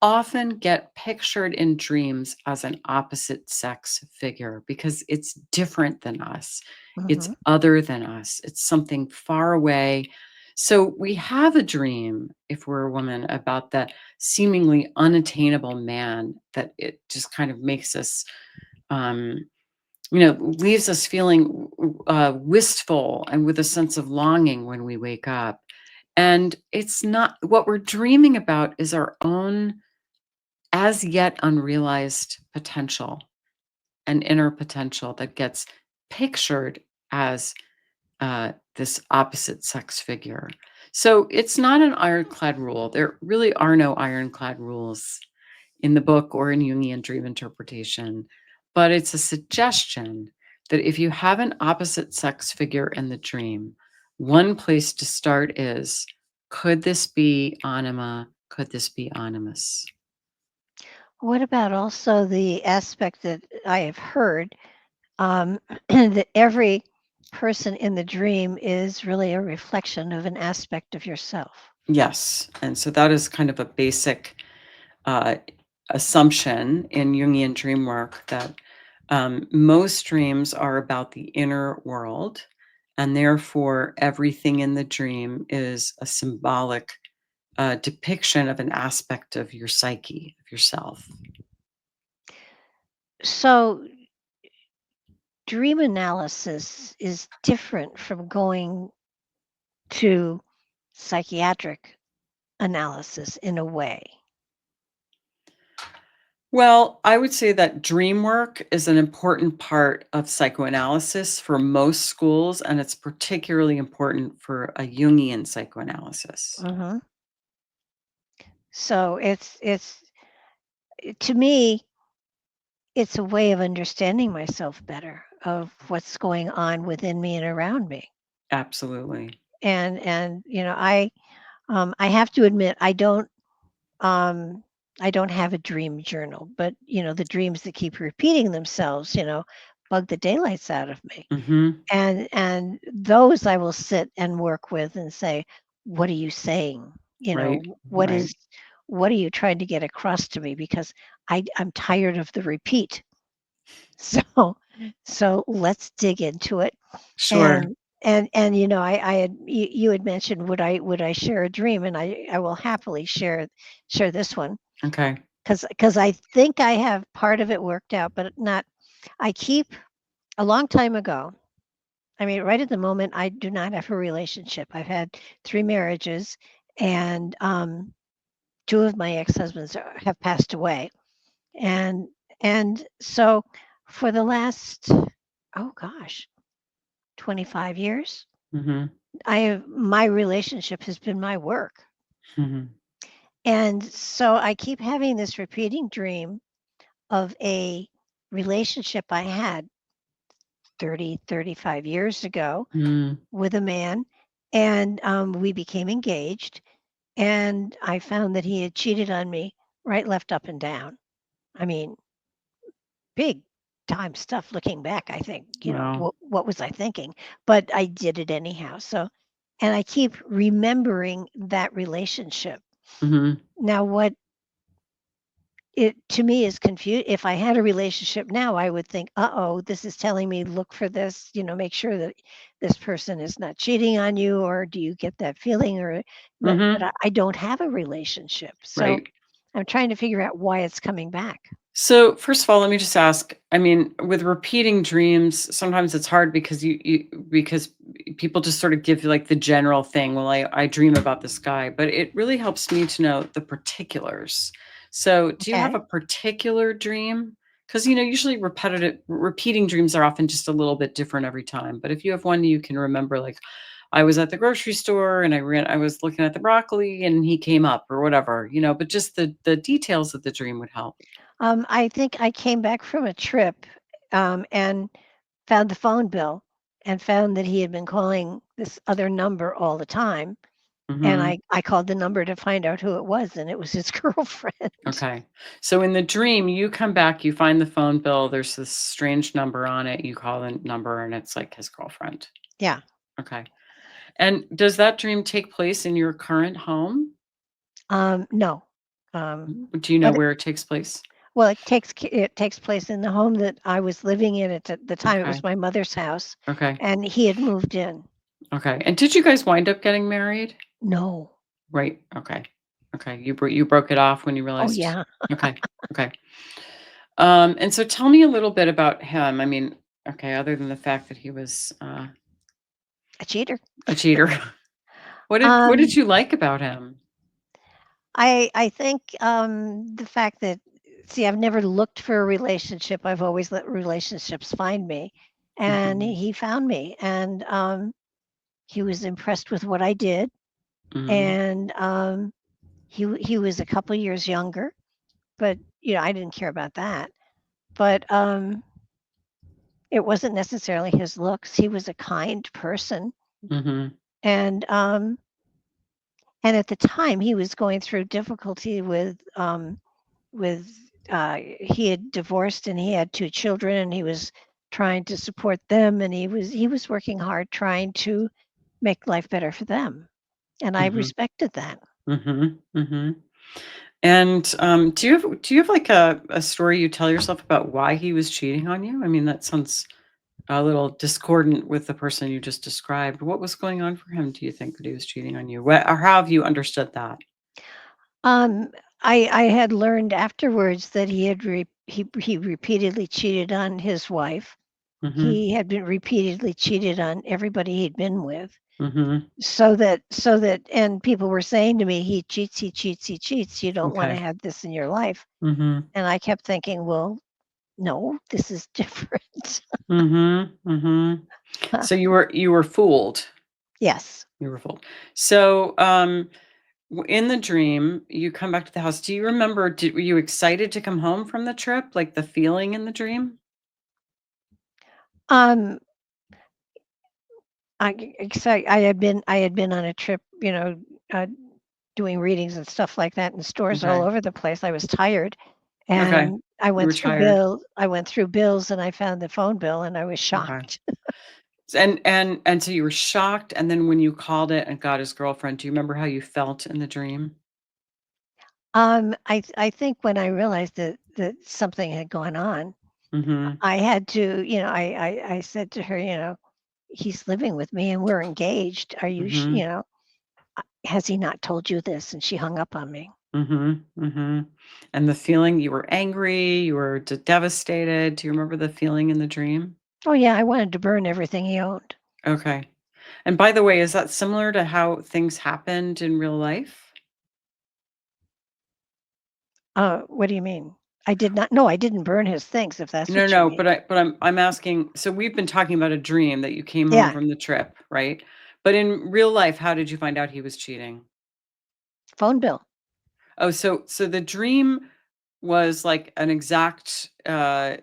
often get pictured in dreams as an opposite sex figure, because it's different than us. It's Hmm. other than us. It's something far away. So we have a dream, if we're a woman, about that seemingly unattainable man, that it just kind of makes us, um, leaves us feeling wistful and with a sense of longing when we wake up. And it's not what we're dreaming about, is our own as yet unrealized potential and inner potential that gets pictured as this opposite sex figure. So it's not an ironclad rule. There really are no ironclad rules in the book or in Jungian dream interpretation, but it's a suggestion that if you have an opposite sex figure in the dream, one place to start is, could this be anima? Could this be animus? What about also the aspect that I have heard, that every person in the dream is really a reflection of an aspect of yourself? Yes, and so that is kind of a basic uh, assumption in Jungian dream work, that most dreams are about the inner world, and therefore everything in the dream is a symbolic depiction of an aspect of your psyche, of yourself. So dream analysis is different from going to psychiatric analysis in a way. Well, I would say that dream work is an important part of psychoanalysis for most schools, and it's particularly important for a Jungian psychoanalysis. Hmm. So it's to me, it's a way of understanding myself better, of what's going on within me and around me. Absolutely. And I have to admit um I don't have a dream journal, but the dreams that keep repeating themselves, bug the daylights out of me. Mhm. And those I will sit and work with and say, what are you saying? Right. What Right. is what are you trying to get across to me? Because I'm tired of the repeat. So so let's dig into it. Sure. And I had you had mentioned, would I share a dream, and I will happily share this one, Okay. because I think I have part of it worked out, but not. I keep A long time ago. I mean, right at the moment, I do not have a relationship. I've had 3 marriages, and, 2 of my ex-husbands have passed away. And and so for the last, oh gosh, 25 years, Mhm. my relationship has been my work. Mhm. And so I keep having this repeating dream of a relationship I had 35 years ago Mm. with a man, and, we became engaged. And I found that he had cheated on me right, left, up, and down. I mean, big time stuff looking back, I think. Wow. What was I thinking? But I did it anyhow. So, and I keep remembering that relationship. Mhm. Now, what it to me is confused. If I had a relationship now, I would think, "Uh-oh, this is telling me look for this, make sure that this person is not cheating on you, or do you get that feeling?" Or but Mhm. I don't have a relationship. So Right. I'm trying to figure out why it's coming back. So, first of all, let me just ask, I mean, with repeating dreams, sometimes it's hard because because people just sort of give you like the general thing, well, I dream about this guy, but it really helps me to know the particulars. So, do you have Okay. a particular dream? Because usually repeating dreams are often just a little bit different every time. But if you have one you can remember, like I was at the grocery store and I was looking at the broccoli and he came up or whatever, but just the details of the dream would help. I think I came back from a trip, and found the phone bill, and found that he had been calling this other number all the time. And Mhm. I called the number to find out who it was, and it was his girlfriend. Okay. So in the dream, you come back, you find the phone bill, there's this strange number on it, you call the number and it's like his girlfriend. Yeah. Okay. And does that dream take place in your current home? No. Um, Do you know but where it takes place? well, it takes place in the home that I was living in at the time. It was Okay. my mother's house, Okay. and he had moved in. Okay. And did you guys wind up getting married? No. Right. Okay. Okay. You broke it off when you Oh, realized. yeah, Okay. Okay. And so tell me a little bit about him. I mean, okay, other than the fact that he was a cheater. a cheater. What did Um, you like about him? I think, the fact that, see, I've never looked for a relationship. I've always let relationships find me, and Mhm. he found me, and, he was impressed with what I did, Mhm. and, he was a couple years younger, but, I didn't care about that. But, it wasn't necessarily his looks. He was a kind person, Mhm. and, at the time, he was going through difficulty with he had divorced, and he had 2 children, and he was trying to support them, and he was working hard trying to make life better for them, and I Mhm. respected that. Mhm. Mhm. And, do you have, like, a story you tell yourself about why he was cheating on you? I mean, that sounds a little discordant with the person you just described. What was going on for him, do you think, that he was cheating on you? What or how have you understood that? Um, I had learned afterwards that he repeatedly cheated on his wife. Mhm. He had been repeatedly cheated on everybody he'd been with. Mhm. So that and people were saying to me, "He cheats, he cheats, he cheats. You don't wanna Okay. have this in your life." Mhm. And I kept thinking, "Well, no, this is different." Mhm. Mhm. So you were fooled. Yes. You were fooled. So, In the dream, you come back to the house. Do you remember, were you excited to come home from the trip? Like the feeling in the dream? Um, I had been on a trip, uh, doing readings and stuff like that in stores all Okay. over the place. I was tired, Okay. and You were tired. I went through bills, and I found the phone bill, and I was Okay. shocked. And so you were shocked, and then when you called it and got his girlfriend, do you remember how you felt in the dream? I think when I realized that something had gone on, Mhm. I had to, I said to her, "He's living with me and we're engaged. Are you sh Mhm. has he not told you this?" And she hung up on me. Mhm. Mhm. And the feeling, you were angry, you were devastated. Do you remember the feeling in the dream? Oh, yeah, I wanted to burn everything he owned. Okay. And by the way, is that similar to how things happened in real life? What do you mean? I did not No, I didn't burn his things, if that's No, what you no, mean. but I'm asking, so we've been talking about a dream that you came home Yeah, from the trip, right? But in real life, how did you find out he was cheating? phone bill. Oh, so the dream was like an exact, uh,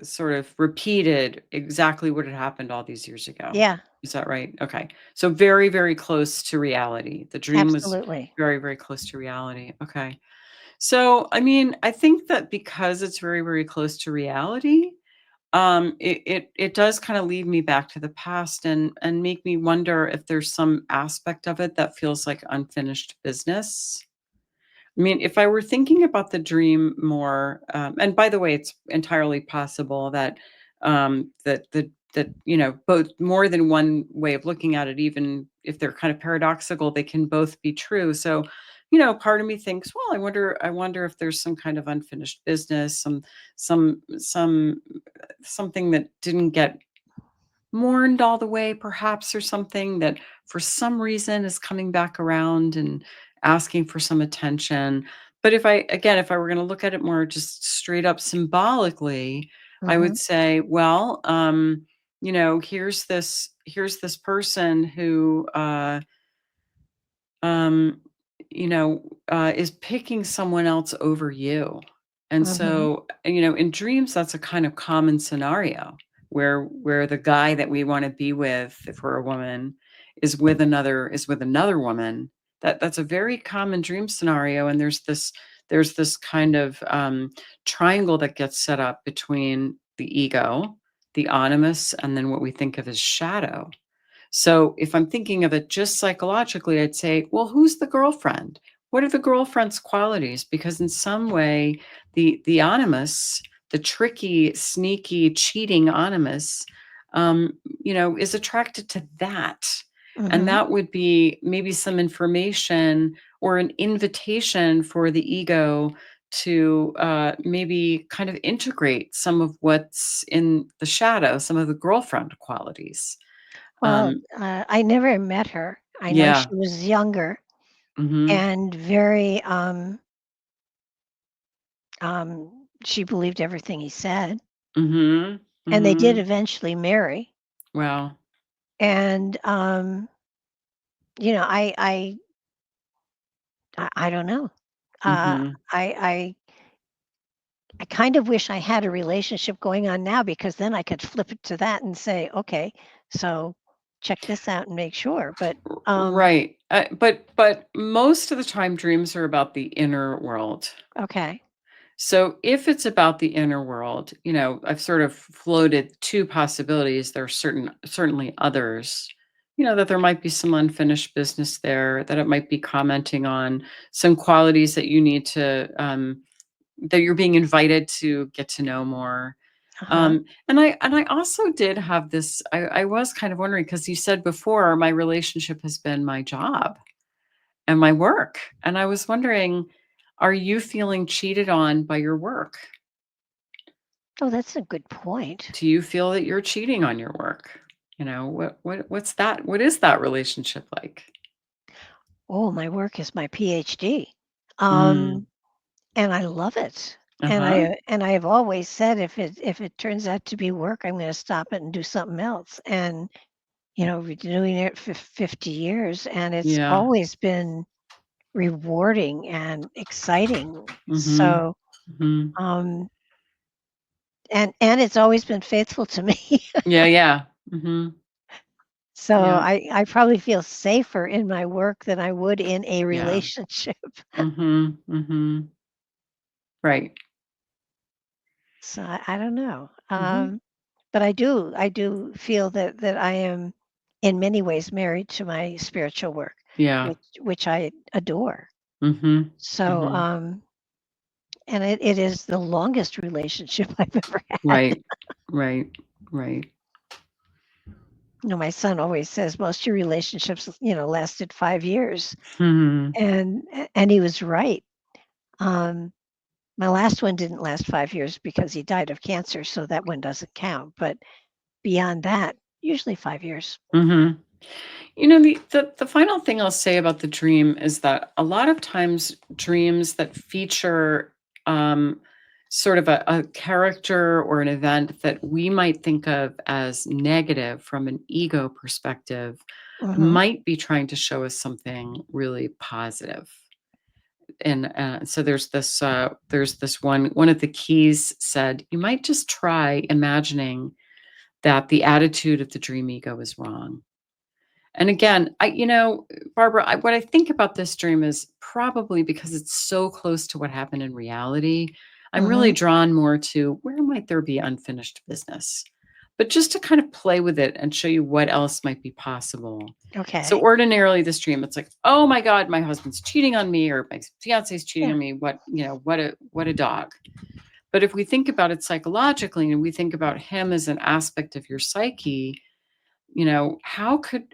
sort of repeated exactly what had happened all these years ago. Yeah, Is that right? Okay. So very, very close to reality. The dream was absolutely. very, very close to reality. Okay. So, I mean, I think that because it's very, very close to reality, it does kind of lead me back to the past and make me wonder if there's some aspect of it that feels like unfinished business. I mean, if I were thinking about the dream more, and by the way, it's entirely possible that both more than one way of looking at it, even if they're kind of paradoxical, they can both be true. So, part of me thinks, well, I wonder if there's some kind of unfinished business, some something that didn't get mourned all the way perhaps, or something that for some reason is coming back around and asking for some attention. But if I were going to look at it more just straight up symbolically, I would Mhm, say, well, here's this person who um, is picking someone else over you. And mhm. so, in dreams, that's a kind of common scenario where the guy that we want to be with, if we're a woman, is with another woman. That's a very common dream scenario. And there's this kind of triangle that gets set up between the ego, the animus, and then what we think of as shadow. So if I'm thinking of it just psychologically, I'd say, well, who's the girlfriend? What are the girlfriend's qualities? Because in some way, the animus, the tricky, sneaky, cheating animus, is attracted to that. And Mhm. that would be maybe some information or an invitation for the ego to maybe kind of integrate some of what's in the shadow, some of the girlfriend qualities. Well, Um, I never met her. I know she yeah. was younger Mhm. and very, she believed everything he said, Mhm. and they did Mhm. eventually marry. Wow. And, you know, I don't know. Uh, Mhm. I kind of wish I had a relationship going on now because then I could flip it to that and say, "Okay, so check this out and make sure." But, Right. But most of the time dreams are about the inner world. okay. So if it's about the inner world, I've sort of floated two possibilities. There are certainly others, that there might be some unfinished business there, that it might be commenting on some qualities that you need to that you're being invited to get to know more. Uh-huh. And I also did have this. I was kind of wondering because you said before my relationship has been my job and my work, and I was wondering, are you feeling cheated on by your work? Oh, that's a good point. Do you feel that you're cheating on your work? What's that? What is that relationship like? Oh, my work is my PhD. Mm. Um, and I love it. Uh huh. And I have always said if it turns out to be work, I'm gonna stop it and do something else. And, we're doing it for 50 years, and it's Yeah. always been rewarding and exciting. Mhm. So, Mhm. and it's always been faithful to me. Yeah, yeah. Mhm. So Yeah. I probably feel safer in my work than I would in a Yeah. relationship. Mhm. Mhm. Right. So I don't know. Mhm. But I do feel that I am in many ways married to my spiritual work, Yeah. which I adore. Mhm. So Mhm. and it is the longest relationship I've ever had. Right. Right. Right. You know, my son always says most of your relationships, lasted 5 years, Mhm. and he was right. Um, my last one didn't last 5 years because he died of cancer, so that one doesn't count. But beyond that, usually 5 years. Mhm. You know, the final thing I'll say about the dream is that a lot of times dreams that feature um, sort of a character or an event that we might think of as negative from an ego perspective Hmm. might be trying to show us something really positive. And so there's this one of the keys said you might just try imagining that the attitude of the dream ego is wrong. And again, Barbara, what I think about this dream is probably because it's so close to what happened in reality, I'm really Hmm. drawn more to where might there be unfinished business? But just to kind of play with it and show you what else might be possible. So Okay. ordinarily this dream, it's like, oh my God, my husband's cheating on me or my fiance's cheating Yeah. on me. What a dog. But if we think about it psychologically and we think about him as an aspect of your psyche, how could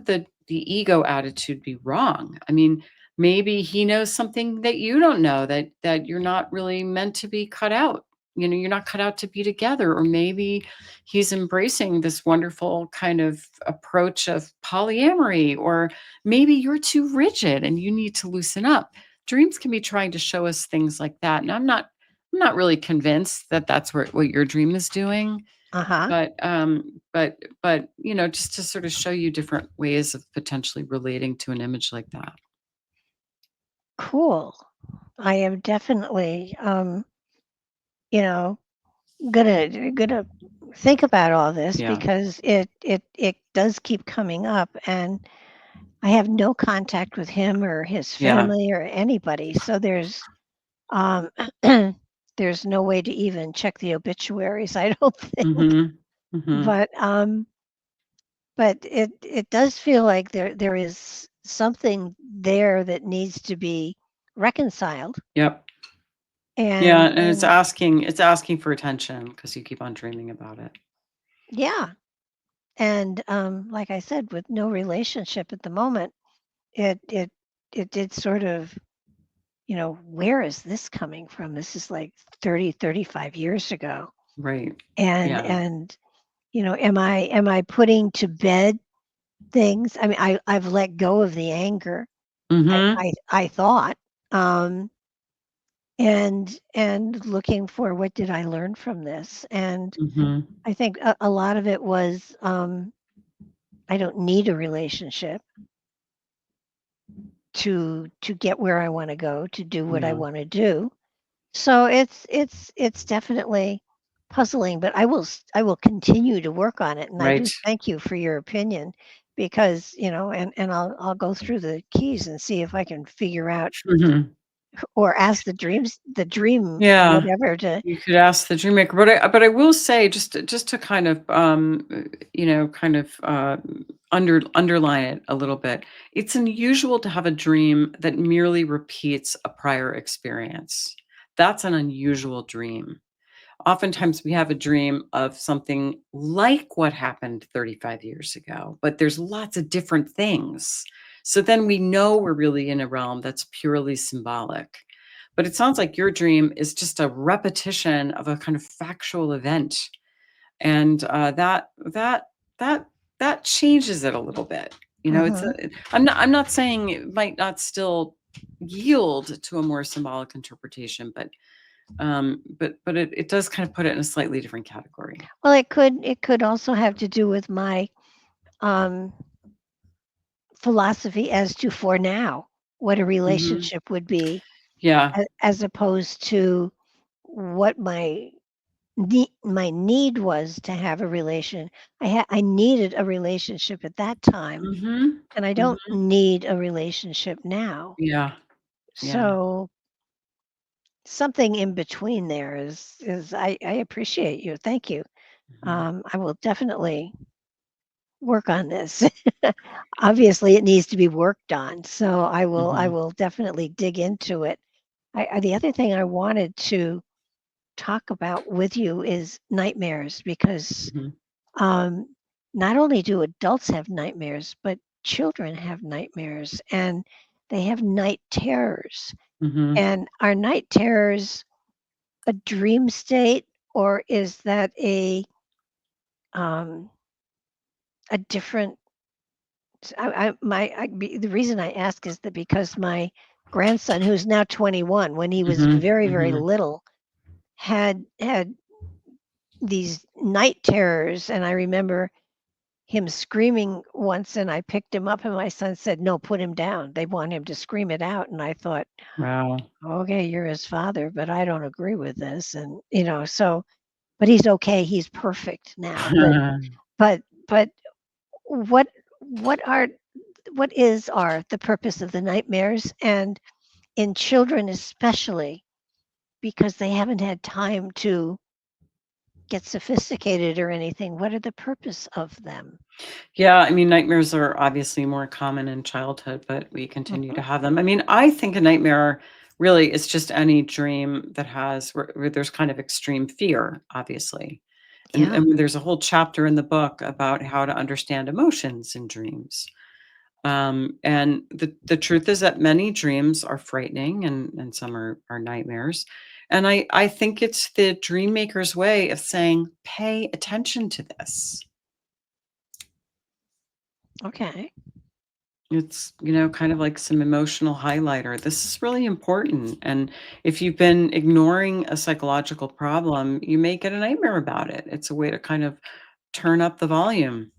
the ego attitude be wrong? I mean, maybe he knows something that you don't know, that you're not really meant to be cut out. You're not cut out to be together. Or maybe he's embracing this wonderful kind of approach of polyamory, or maybe you're too rigid and you need to loosen up. Dreams can be trying to show us things like that. And I'm not really convinced that that's what your dream is doing. Uh-huh. But just to sort of show you different ways of potentially relating to an image like that. Cool. I am definitely, you know, gonna think about all this Yeah. because it does keep coming up, and I have no contact with him or his Yeah. family or anybody. So um there's no way to even check the obituaries, I don't think. Mhm. Mhm. But it does feel like there is something there that needs to be reconciled. Yep. Yeah, And and it's asking for attention because you keep on dreaming about it. yeah, and like I said, with no relationship at the moment, it it it did sort of, where is this coming from? This is like 30, 35 years ago. Right. And Yeah. am I putting to bed things? I mean, I've let go of the anger. I Mhm. I I thought, um, and looking for what did I learn from this? And Mhm. I think a lot of it was, I don't need a relationship to get where I want to go, to do what I Yeah. want to do. So it's definitely puzzling, but I will continue to work on it, and I do Right. thank you for your opinion because, and I'll go through the keys and see if I can figure out Mhm. or ask the dream Yeah. whatever to. You could ask the dream maker, but I will say just to kind of underline it a little bit. It's unusual to have a dream that merely repeats a prior experience. That's an unusual dream. Oftentimes we have a dream of something like what happened 35 years ago, but there's lots of different things. So then we know we're really in a realm that's purely symbolic. But it sounds like your dream is just a repetition of a kind of factual event, and that changes it a little bit. Mhm. I'm not saying it might not still yield to a more symbolic interpretation, but it does kind of put it in a slightly different category. Well, it could also have to do with my um, philosophy as to for now. what a Mhm. relationship would be, Yeah. as opposed to what my need was to have a relation. I needed a relationship at that time, Mhm. and I don't Mhm. need a relationship now. Yeah. Yeah. So something in between there is I appreciate you. Thank you. Mhm. I will definitely work on this. Obviously, it needs to be worked on, so I Mhm. will definitely dig into it. The other thing I wanted to talk about with you is nightmares because Mhm. um, not only do adults have nightmares, but children have nightmares and they have night terrors. Mhm. And are night terrors a dream state, or is that um, a different? The reason I ask is that because my grandson, who's now 21, when he was Mhm. very very Mhm. little, had these night terrors, and I remember him screaming once, and I picked him up, and my son said, "No, put him down. They want him to scream it out." And I thought, Wow. "Okay, you're his father, but I don't agree with this." And so, but he's okay. He's perfect now. But but what what are are the purpose of the nightmares, and in children especially, because they haven't had time to get sophisticated or anything? What are the purpose of them? Yeah, I mean, nightmares are obviously more common in childhood, but we continue Mhm. to have them. I mean, I think a nightmare really is just any dream that has where there's kind of extreme fear, obviously. Yeah. And there's a whole chapter in the book about how to understand emotions in dreams. And the truth is that many dreams are frightening and some are nightmares. And I think it's the dream maker's way of saying, pay attention to this. Okay. It's, kind of like some emotional highlighter. This is really important. And if you've been ignoring a psychological problem, you may get a nightmare about it. It's a way to kind of turn up the volume.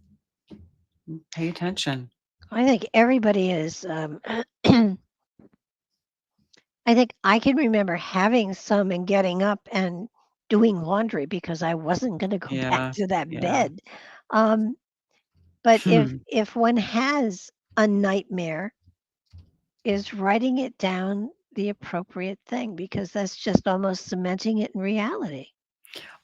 Pay attention. I think everybody is. I think I can remember having some and getting up and doing laundry because I wasn't going to go back Yeah. to that Yeah. bed. Um, but Hmm. if one has a nightmare, is writing it down the appropriate thing because that's just almost cementing it in reality.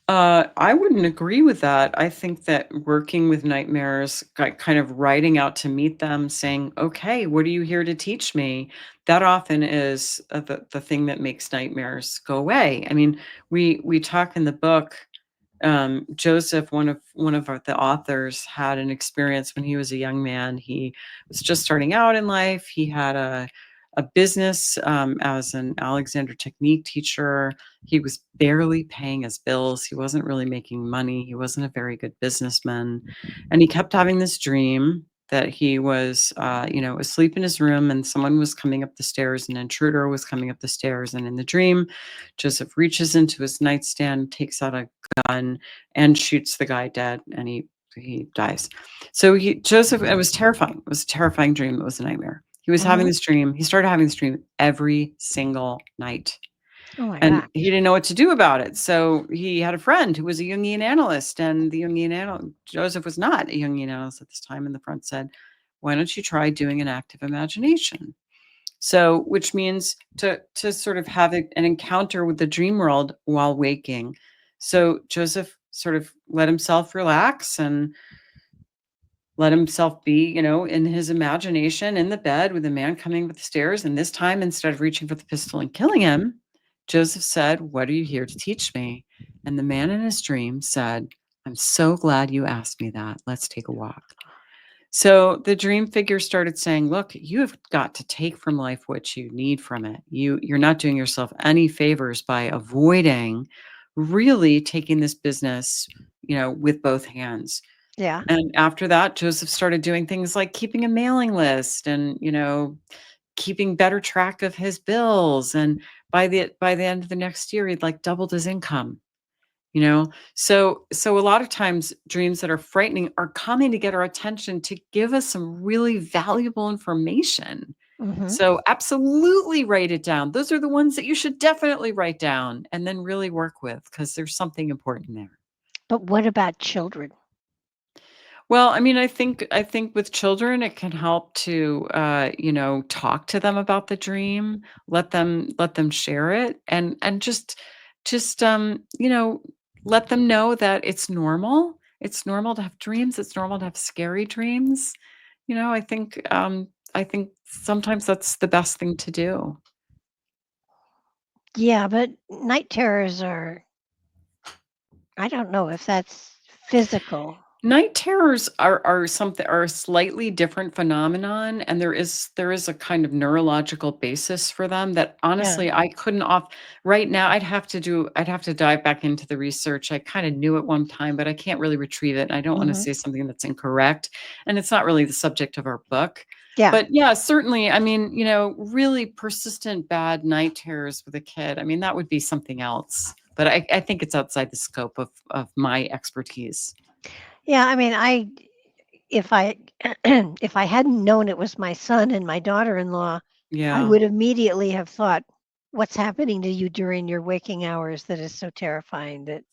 I wouldn't agree with that. I think that working with nightmares, kind of writing out to meet them, saying, "Okay, what are you here to teach me?" That often is the thing that makes nightmares go away. I mean, we talk in the book. Joseph, the authors, had an experience when he was a young man. He was just starting out in life. He had a business as an Alexander Technique teacher. He was barely paying his bills. He wasn't really making money. He wasn't a very good businessman, and he kept having this dream that he was, asleep in his room, and someone was coming up the stairs. An intruder was coming up the stairs, and in the dream, Joseph reaches into his nightstand, takes out a gun and shoots the guy dead, and he dies. So Joseph, it was terrifying. It was a terrifying dream. It was a nightmare. He was having Hmm. this dream. He started having this dream every single night. Oh my And gosh. he didn't know what to do about it. So he had a friend who was a Jungian analyst, and Joseph was not a Jungian analyst at this time. And the friend said, "Why don't you try doing an active imagination?" So, which means to sort of have an encounter with the dream world while waking. So Joseph sort of let himself relax and let himself be, in his imagination in the bed with a man coming up the stairs. And this time, instead of reaching for the pistol and killing him, Joseph said, "What are you here to teach me?" And the man in his dream said, "I'm so glad you asked me that. Let's take a walk." So the dream figure started saying, "Look, you have got to take from life what you need from it. You're not doing yourself any favors by avoiding really taking this business, with both hands." Yeah. And after that, Joseph started doing things like keeping a mailing list and, keeping better track of his bills. And by the end of the next year, he'd like doubled his income. So a lot of times dreams that are frightening are coming to get our attention to give us some really valuable information. So absolutely write it down. Those are the ones that you should definitely write down and then really work with, because there's something important there. But what about children? Well, I mean, I think with children, it can help to, talk to them about the dream, let them share it, and just let them know that it's normal. It's normal to have dreams. It's normal to have scary dreams. I think sometimes that's the best thing to do. Yeah, but night terrors are, I don't know if that's physical. Night terrors are a slightly different phenomenon, and there is a kind of neurological basis for them that Yeah. honestly I couldn't off right now. I'd have to dive back into the research. I kind of knew at one time, but I can't really retrieve it. And I don't want to hmm say something that's incorrect, and it's not really the subject of our book. Yeah. But yeah, certainly, I mean, really persistent bad night terrors with a kid. I mean, that would be something else. But I think it's outside the scope of my expertise. Yeah. I mean, if I, if I hadn't known it was my son and my daughter-in-law, I Yeah. would immediately have thought, what's happening to you during your waking hours that is so terrifying that,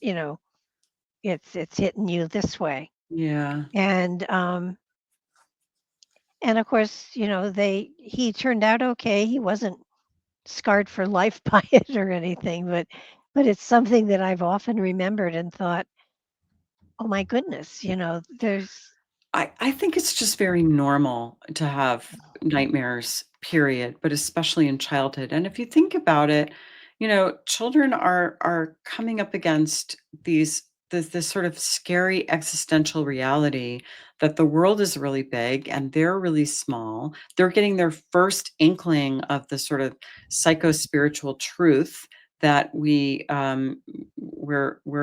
it's hitting you this way. Yeah. And of course, he turned out okay. He wasn't scarred for life by it or anything, but it's something that I've often remembered and thought, oh my goodness, there's I think it's just very normal to have nightmares, period, but especially in childhood. And if you think about it, children are coming up against this sort of scary existential reality that the world is really big and they're really small. They're getting their first inkling of the sort of psycho-spiritual truth that we're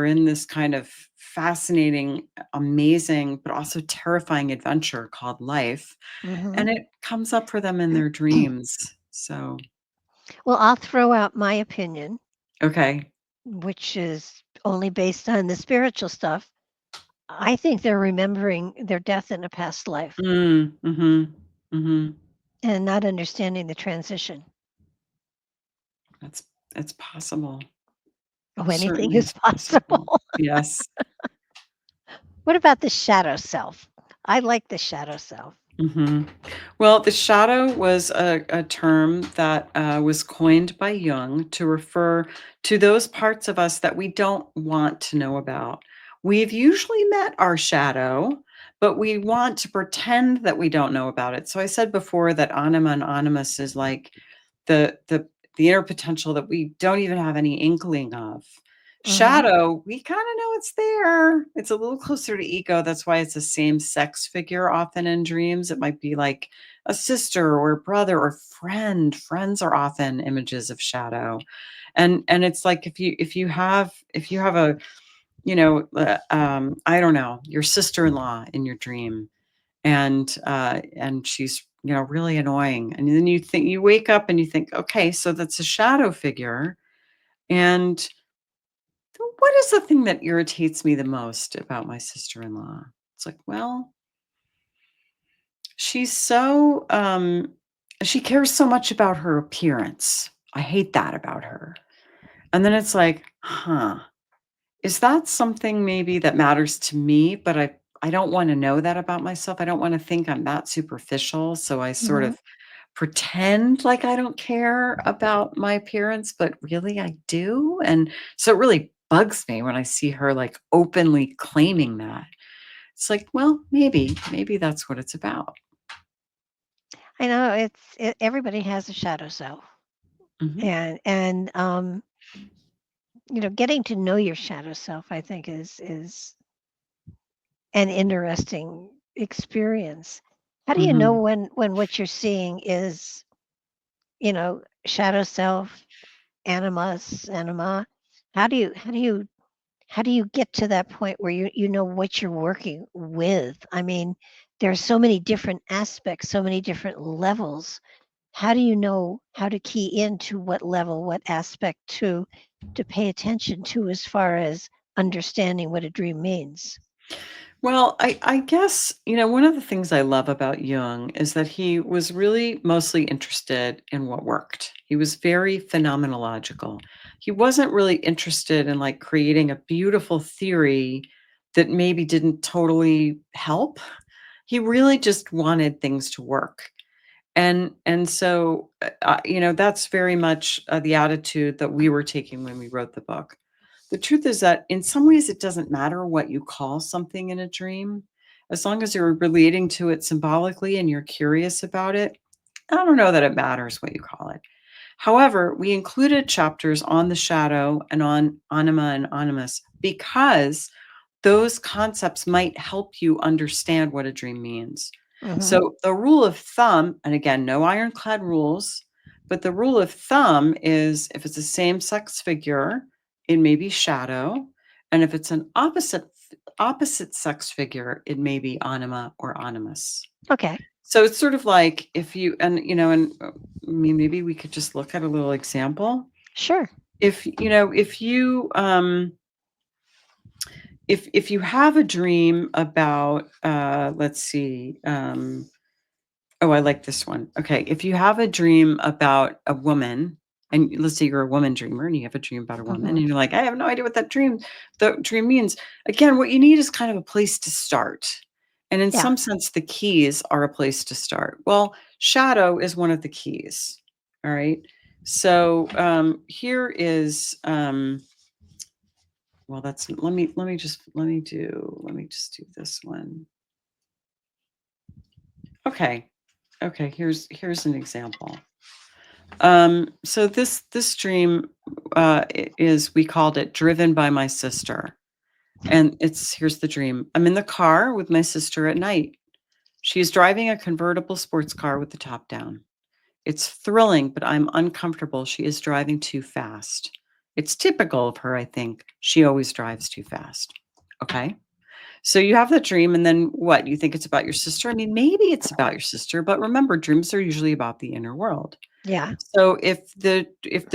in this kind of fascinating, amazing, but also terrifying adventure called life, mhm. and it comes up for them in their dreams. So, Well, I'll throw out my opinion, okay. which is only based on the spiritual stuff. I think they're remembering their death in a past life Mhm. Mhm. and not understanding the transition. That's it's possible. Oh, anything Certainly is is possible. possible. Yes. What about the shadow self? I like the shadow self. Mhm. Well, the shadow was a term that was coined by Jung to refer to those parts of us that we don't want to know about. We've usually met our shadow, but we want to pretend that we don't know about it. So I said before that anima and animus is like the the the inner potential that we don't even have any inkling of. Mhm. Shadow, we kind of know it's there. It's a little closer to ego. That's why it's a same sex figure often in dreams. It might be like a sister or a brother or friend. Friends are often images of shadow. And it's like if you have a I don't know, your sister-in-law in your dream, and she's really annoying, and then you wake up and you think, okay, so that's a shadow figure. And what is the thing that irritates me the most about my sister-in-law? It's like, well, she's so she cares so much about her appearance. I hate that about her. And then it's like, huh, is that something maybe that matters to me, but I don't want to know that about myself. I don't want to think I'm that superficial, so I sort Mhm. of pretend like I don't care about my appearance, but really I do. And so it really bugs me when I see her like openly claiming that. It's like, well, maybe that's what it's about. I know everybody has a shadow self, Mhm. and getting to know your shadow self, I think, is an interesting experience. How do you know Mhm. when what you're seeing is, shadow self, anima? How do you get to that point where you know what you're working with? I mean, there are so many different aspects, so many different levels. How do you know how to key into what level, what aspect to pay attention to as far as understanding what a dream means? Well, I guess, one of the things I love about Jung is that he was really mostly interested in what worked. He was very phenomenological. He wasn't really interested in like creating a beautiful theory that maybe didn't totally help. He really just wanted things to work. And so, that's very much the attitude that we were taking when we wrote the book. The truth is that in some ways, it doesn't matter what you call something in a dream, as long as you're relating to it symbolically and you're curious about it. I don't know that it matters what you call it. However, we included chapters on the shadow and on anima and animus because those concepts might help you understand what a dream means. Hmm. So the rule of thumb, and again, no ironclad rules, but the rule of thumb is if it's a same-sex figure, it may be shadow, and if it's an opposite sex figure, it may be anima or animus. Okay. So it's sort of like if you I mean, maybe we could just look at a little example. Sure. If you have a dream about let's see, oh, I like this one. Okay, if you have a dream about a woman, and let's say you're a woman dreamer and you have a dream about a woman Hmm. and you're like, I have no idea what the dream means. Again, what you need is kind of a place to start. And in Yeah. some sense, the keys are a place to start. Well, shadow is one of the keys. All right. So here is well, that's let me just do this one. Okay. Okay, here's an example. So this dream is we called it driven by my sister. And here's the dream. I'm in the car with my sister at night. She is driving a convertible sports car with the top down. It's thrilling, but I'm uncomfortable. She is driving too fast. It's typical of her, I think. She always drives too fast. Okay. So you have that dream, and then what? You think it's about your sister? I mean, maybe it's about your sister, but remember, dreams are usually about the inner world. Yeah. So if the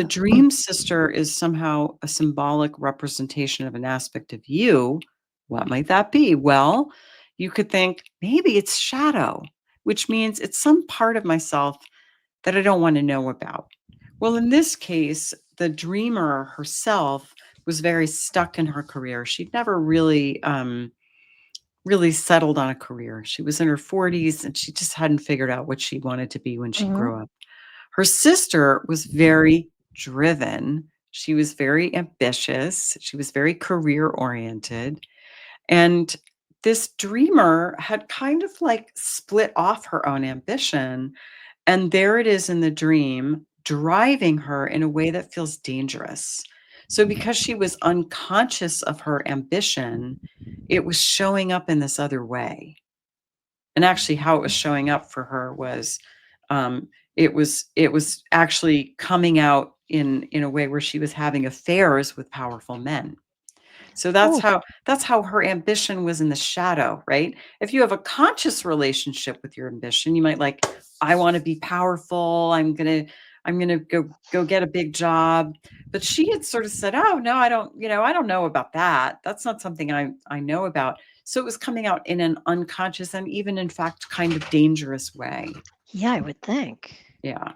dream sister is somehow a symbolic representation of an aspect of you, what might that be? Well, you could think maybe it's shadow, which means it's some part of myself that I don't want to know about. Well, in this case, the dreamer herself was very stuck in her career. She'd never really settled on a career. She was in her 40s and she just hadn't figured out what she wanted to be when she Hmm. grew up. Her sister was very driven. She was very ambitious. She was very career oriented. And this dreamer had kind of like split off her own ambition. And there it is in the dream, driving her in a way that feels dangerous. So, because she was unconscious of her ambition, it was showing up in this other way. And actually, how it was showing up for her was, it was actually coming out in a way where she was having affairs with powerful men. So Oh, that's how her ambition was in the shadow, right? If you have a conscious relationship with your ambition, you might like, I want to be powerful. I'm gonna go get a big job. But she had sort of said, oh no, I don't know about that. That's not something I know about. So it was coming out in an unconscious and even in fact kind of dangerous way. yeah, I would think Yeah.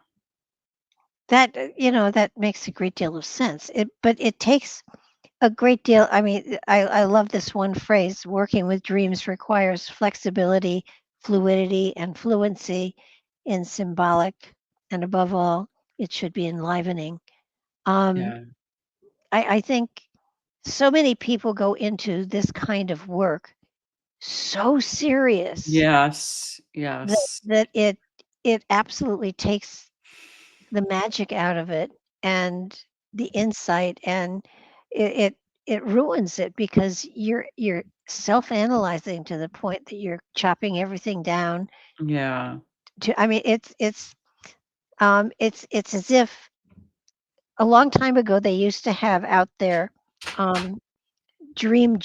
that that makes a great deal of sense. But it takes a great deal. I mean, I love this one phrase: working with dreams requires flexibility, fluidity, and fluency in symbolic, and above all, it should be enlivening. Um, Yeah. I think so many people go into this kind of work so serious Yes. that Yes. it absolutely takes the magic out of it and the insight, and it it, it ruins it because you're self-analyzing to the point that you're chopping everything down Yeah. to. I mean, it's as if a long time ago they used to have out there um, dream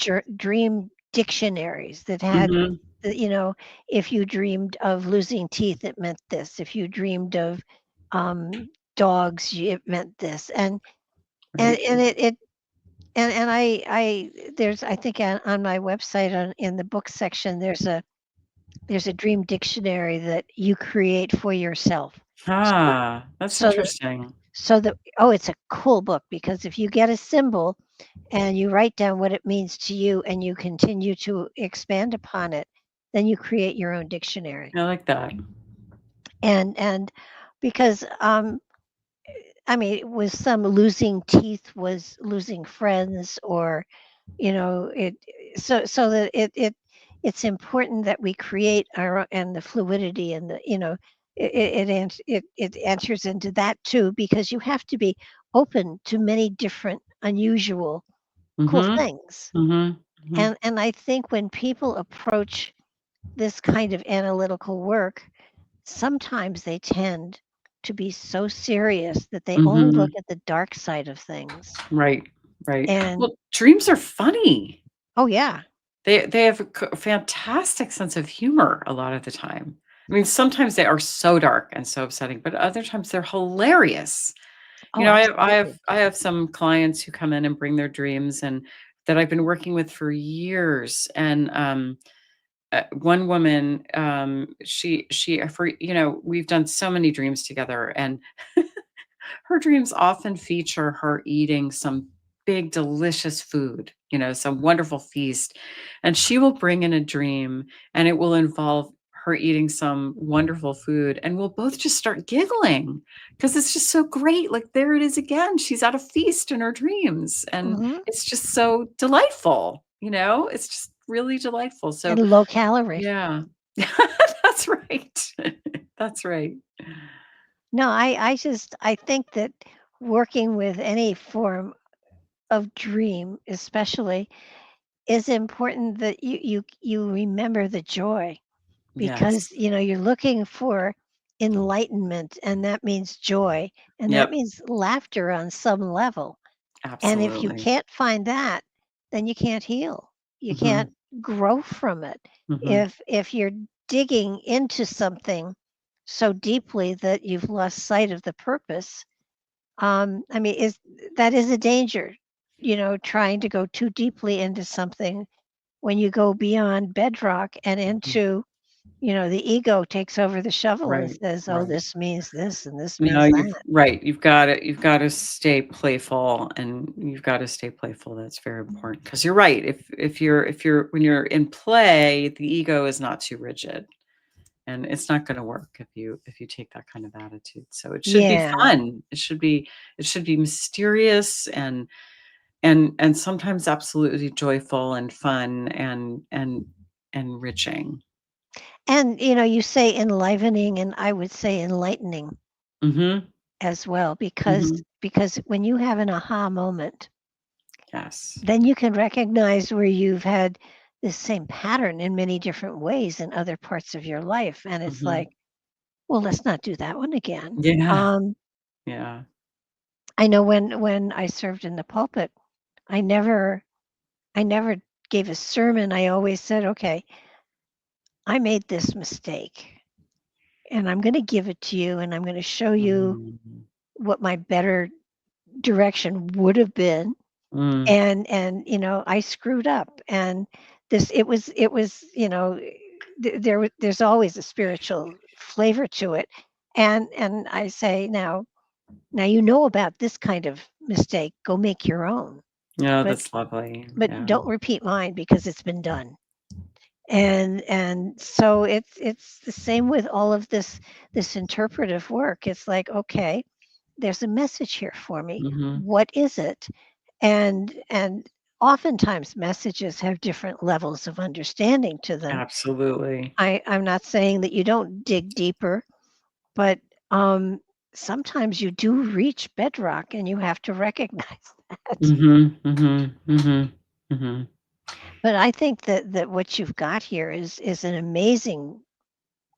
dictionaries that had Hmm. you know, if you dreamed of losing teeth, it meant this. If you dreamed of um, dogs, it meant this. And Right. it and I think on my website in the book section there's a dream dictionary that you create for yourself. So That's so that interesting. oh, it's a cool book because if you get a symbol and you write down what it means to you and you continue to expand upon it, then you create your own dictionary. I like that. And because I mean, with some losing teeth was losing friends, or it so that it's important that we create and the fluidity and the it enters into that too, because you have to be open to many different unusual cool Mhm. things. Mhm. Mhm. And I think when people approach this kind of analytical work, sometimes they tend to be so serious that they only look Mhm. at the dark side of things. Right. Right. And Well, dreams are funny. oh yeah. They have a fantastic sense of humor a lot of the time. I mean, sometimes they are so dark and so upsetting, but other times they're hilarious. Oh, absolutely. I have some clients who come in and bring their dreams and that I've been working with for years. And one woman, she for we've done so many dreams together, and her dreams often feature her eating some big, delicious food, some wonderful feast. And she will bring in a dream and it will involve her eating some wonderful food. And we'll both just start giggling because it's just so great. Like, there it is again. She's at a feast in her dreams. And Hmm. it's just so delightful. It's just really delightful. So, And low calorie. yeah, that's right. That's right. No, I think that working with any form of dream, especially, is important that you remember the joy, Yes. because you're looking for enlightenment, and that means joy, and that Yep. means laughter on some level. And if you Absolutely. can't find that, then you can't heal. You Mhm. can't grow from it. Mhm. If you're digging into something so deeply that you've lost sight of the purpose, I mean, is a danger, trying to go too deeply into something when you go beyond bedrock and Mhm. into, the ego takes over the shovel and Right, says, "Oh, right. this means this and this No, means you've that." right, you've gotta stay playful, and you've gotta stay playful, that's very important. Because 'cause you're right, if you're when you're in play, the ego is not too rigid, and it's not gonna work if you take that kind of attitude, so it should be Yeah. fun, it should be mysterious and sometimes absolutely joyful and fun and enriching. And, you say enlivening, and I would say enlightening Mhm, as well, mhm. because when you have an aha moment, Yes. then you can recognize where you've had the same pattern in many different ways in other parts of your life, and it's Mhm. like, well, let's not do that one again. Yeah, yeah. I know when I served in the pulpit, I never I never gave a sermon. I always said, okay, I made this mistake, and I'm going to give it to you, and I'm going to show you Mhm. what my better direction would have been. Mm. And I screwed up, and it was there's always a spiritual flavor to it. And I say, now you know about this kind of mistake, go make your own, Yeah, but that's lovely. but Yeah. don't repeat mine because it's been done. And so it's the same with all of this interpretive work. It's like, okay, there's a message here for me. Mhm. What is it? And oftentimes messages have different levels of understanding to them. Absolutely. I'm not saying that you don't dig deeper, but um sometimes you do reach bedrock and you have to recognize that. Mhm, mhm, mhm, mhm. But I think that what you've got here is an amazing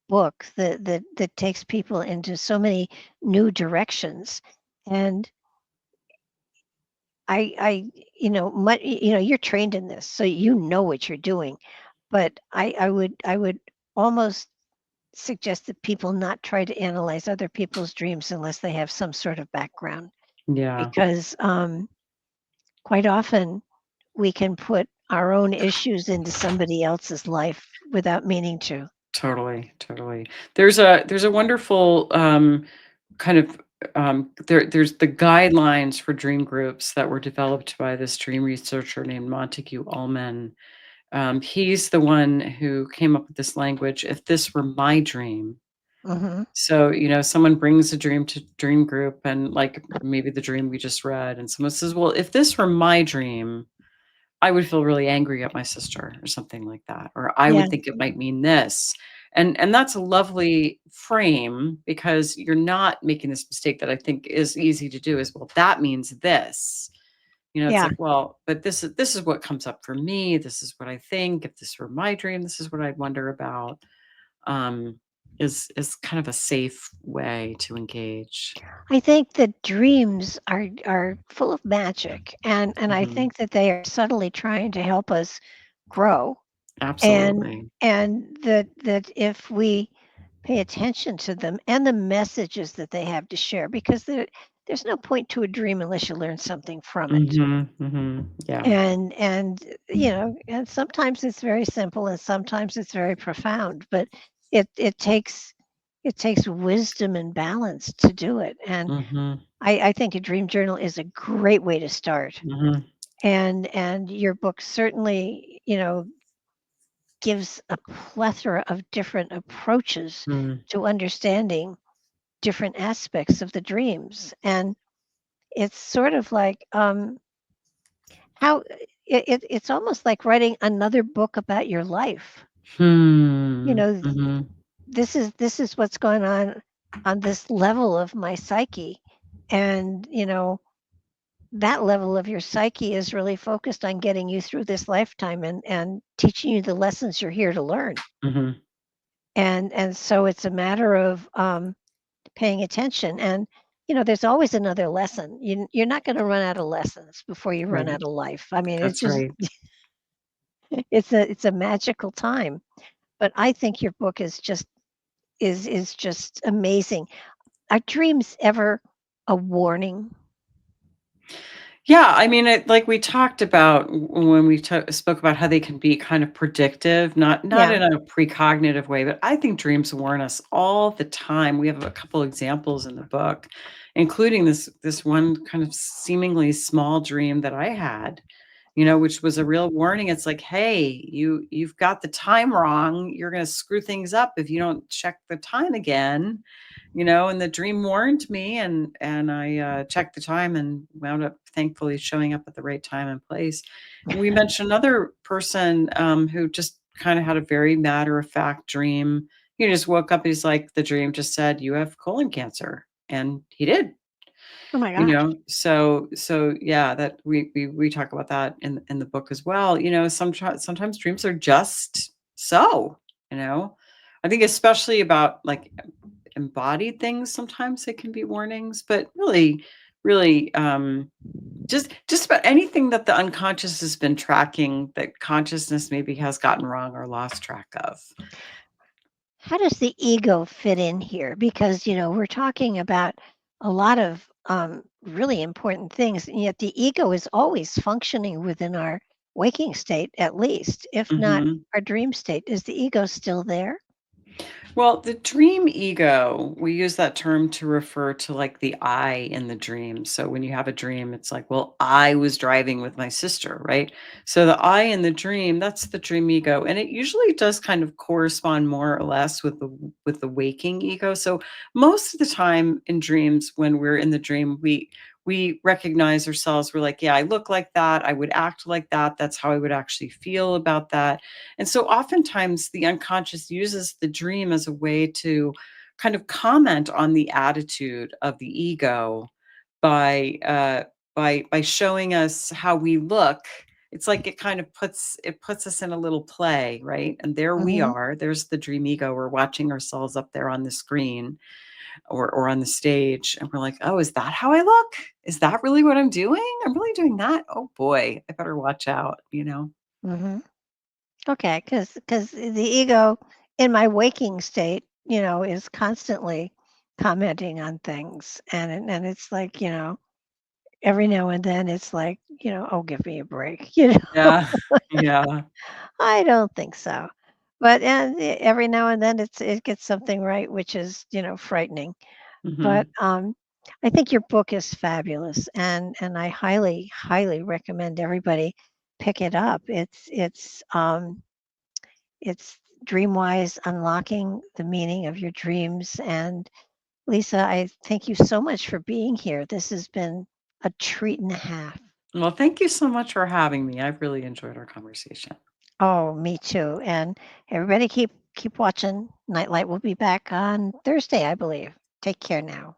book that takes people into so many new directions. And I you're trained in this, so you know what you're doing. But I would almost suggest that people not try to analyze other people's dreams unless they have some sort of background, Yeah. because quite often we can put our own issues into somebody else's life without meaning to. Totally, totally. There's a wonderful kind of there's the guidelines for dream groups that were developed by this dream researcher named Montague Ullman. He's the one who came up with this language. If this were my dream, Hmm. so someone brings a dream to dream group, and like maybe the dream we just read, and someone says, "Well, if this were my dream, I would feel really angry at my sister," or something like that, or I Yeah, would think it might mean this. And that's a lovely frame because you're not making this mistake that I think is easy to do is, well, that means this. It's yeah. like, well, but this is what comes up for me. This is what I think. If this were my dream, this is what I'd wonder about. Um, is kind of a safe way to engage. I think that dreams are full of magic, and I Mhm. think that they are subtly trying to help us grow, and Absolutely. that if we pay attention to them and the messages that they have to share, because there's no point to a dream unless you learn something from it. Mhm. Mhm. Yeah. And sometimes it's very simple and sometimes it's very profound, but it takes wisdom and balance to do it. And Mhm. I think a dream journal is a great way to start. Mhm. And your book certainly, gives a plethora of different approaches Mm. to understanding different aspects of the dreams. And it's sort of like how it's almost like writing another book about your life. You Hmm. know, Mhm. this is what's going on this level of my psyche, and that level of your psyche is really focused on getting you through this lifetime and teaching you the lessons you're here to learn. Mhm. And so it's a matter of paying attention. And there's always another lesson. You're not going to run out of lessons before you run Right. out of life. I mean, it's That's just right. it's a magical time. But I think your book is just amazing. Are dreams ever a warning? Yeah, I mean, like we talked about when we spoke about how they can be kind of predictive, not Yeah. in a precognitive way, but I think dreams warn us all the time. We have a couple examples in the book, including this one kind of seemingly small dream that I had, which was a real warning. It's like, hey, you've got the time wrong. You're going to screw things up if you don't check the time again. And the dream warned me, and I checked the time and wound up thankfully showing up at the right time and place. And we mentioned another person who just kind of had a very matter of fact dream. He just woke up. He's like, the dream just said, "You have colon cancer," and he did. Oh my gosh. So yeah, that we talk about that in the book as well. Sometimes dreams are just so. You know, I think especially about like embodied things, sometimes it can be warnings, but really, just about anything that the unconscious has been tracking that consciousness maybe has gotten wrong or lost track of. How does the ego fit in here? Because, we're talking about a lot of really important things, and yet the ego is always functioning within our waking state, at least, if not Mhm. our dream state. Is the ego still there? Well, the dream ego, we use that term to refer to like the I in the dream. So when you have a dream, it's like, well, I was driving with my sister, right? So the I in the dream, that's the dream ego. And it usually does kind of correspond more or less with the waking ego. So most of the time in dreams, when we're in the dream, we recognize ourselves. We're like, yeah, I look like that. I would act like that. That's how I would actually feel about that. And so oftentimes the unconscious uses the dream as a way to kind of comment on the attitude of the ego by by showing us how we look. It's like it puts us in a little play, right? And there we Hmm. are. There's the dream ego. We're watching ourselves up there on the screen or on the stage, and we're like, "Oh, is that how I look? Is that really what I'm doing? I'm really doing that? Oh boy, I better watch out." Hmm. Okay, because the ego in my waking state, is constantly commenting on things, and it's like, every now and then it's like, oh, give me a break. Yeah. Yeah. I don't think so. But and every now and then it gets something right, which is, frightening. But Mhm. I think your book is fabulous, and I highly, highly recommend everybody pick it up. It's Dreamwise Unlocking the Meaning of Your Dreams. And Lisa, I thank you so much for being here. This has been a treat and a half. Well, thank you so much for having me. I've really enjoyed our conversation. Oh, me too. And everybody keep watching. Nightlight will be back on Thursday, I believe. Take care now.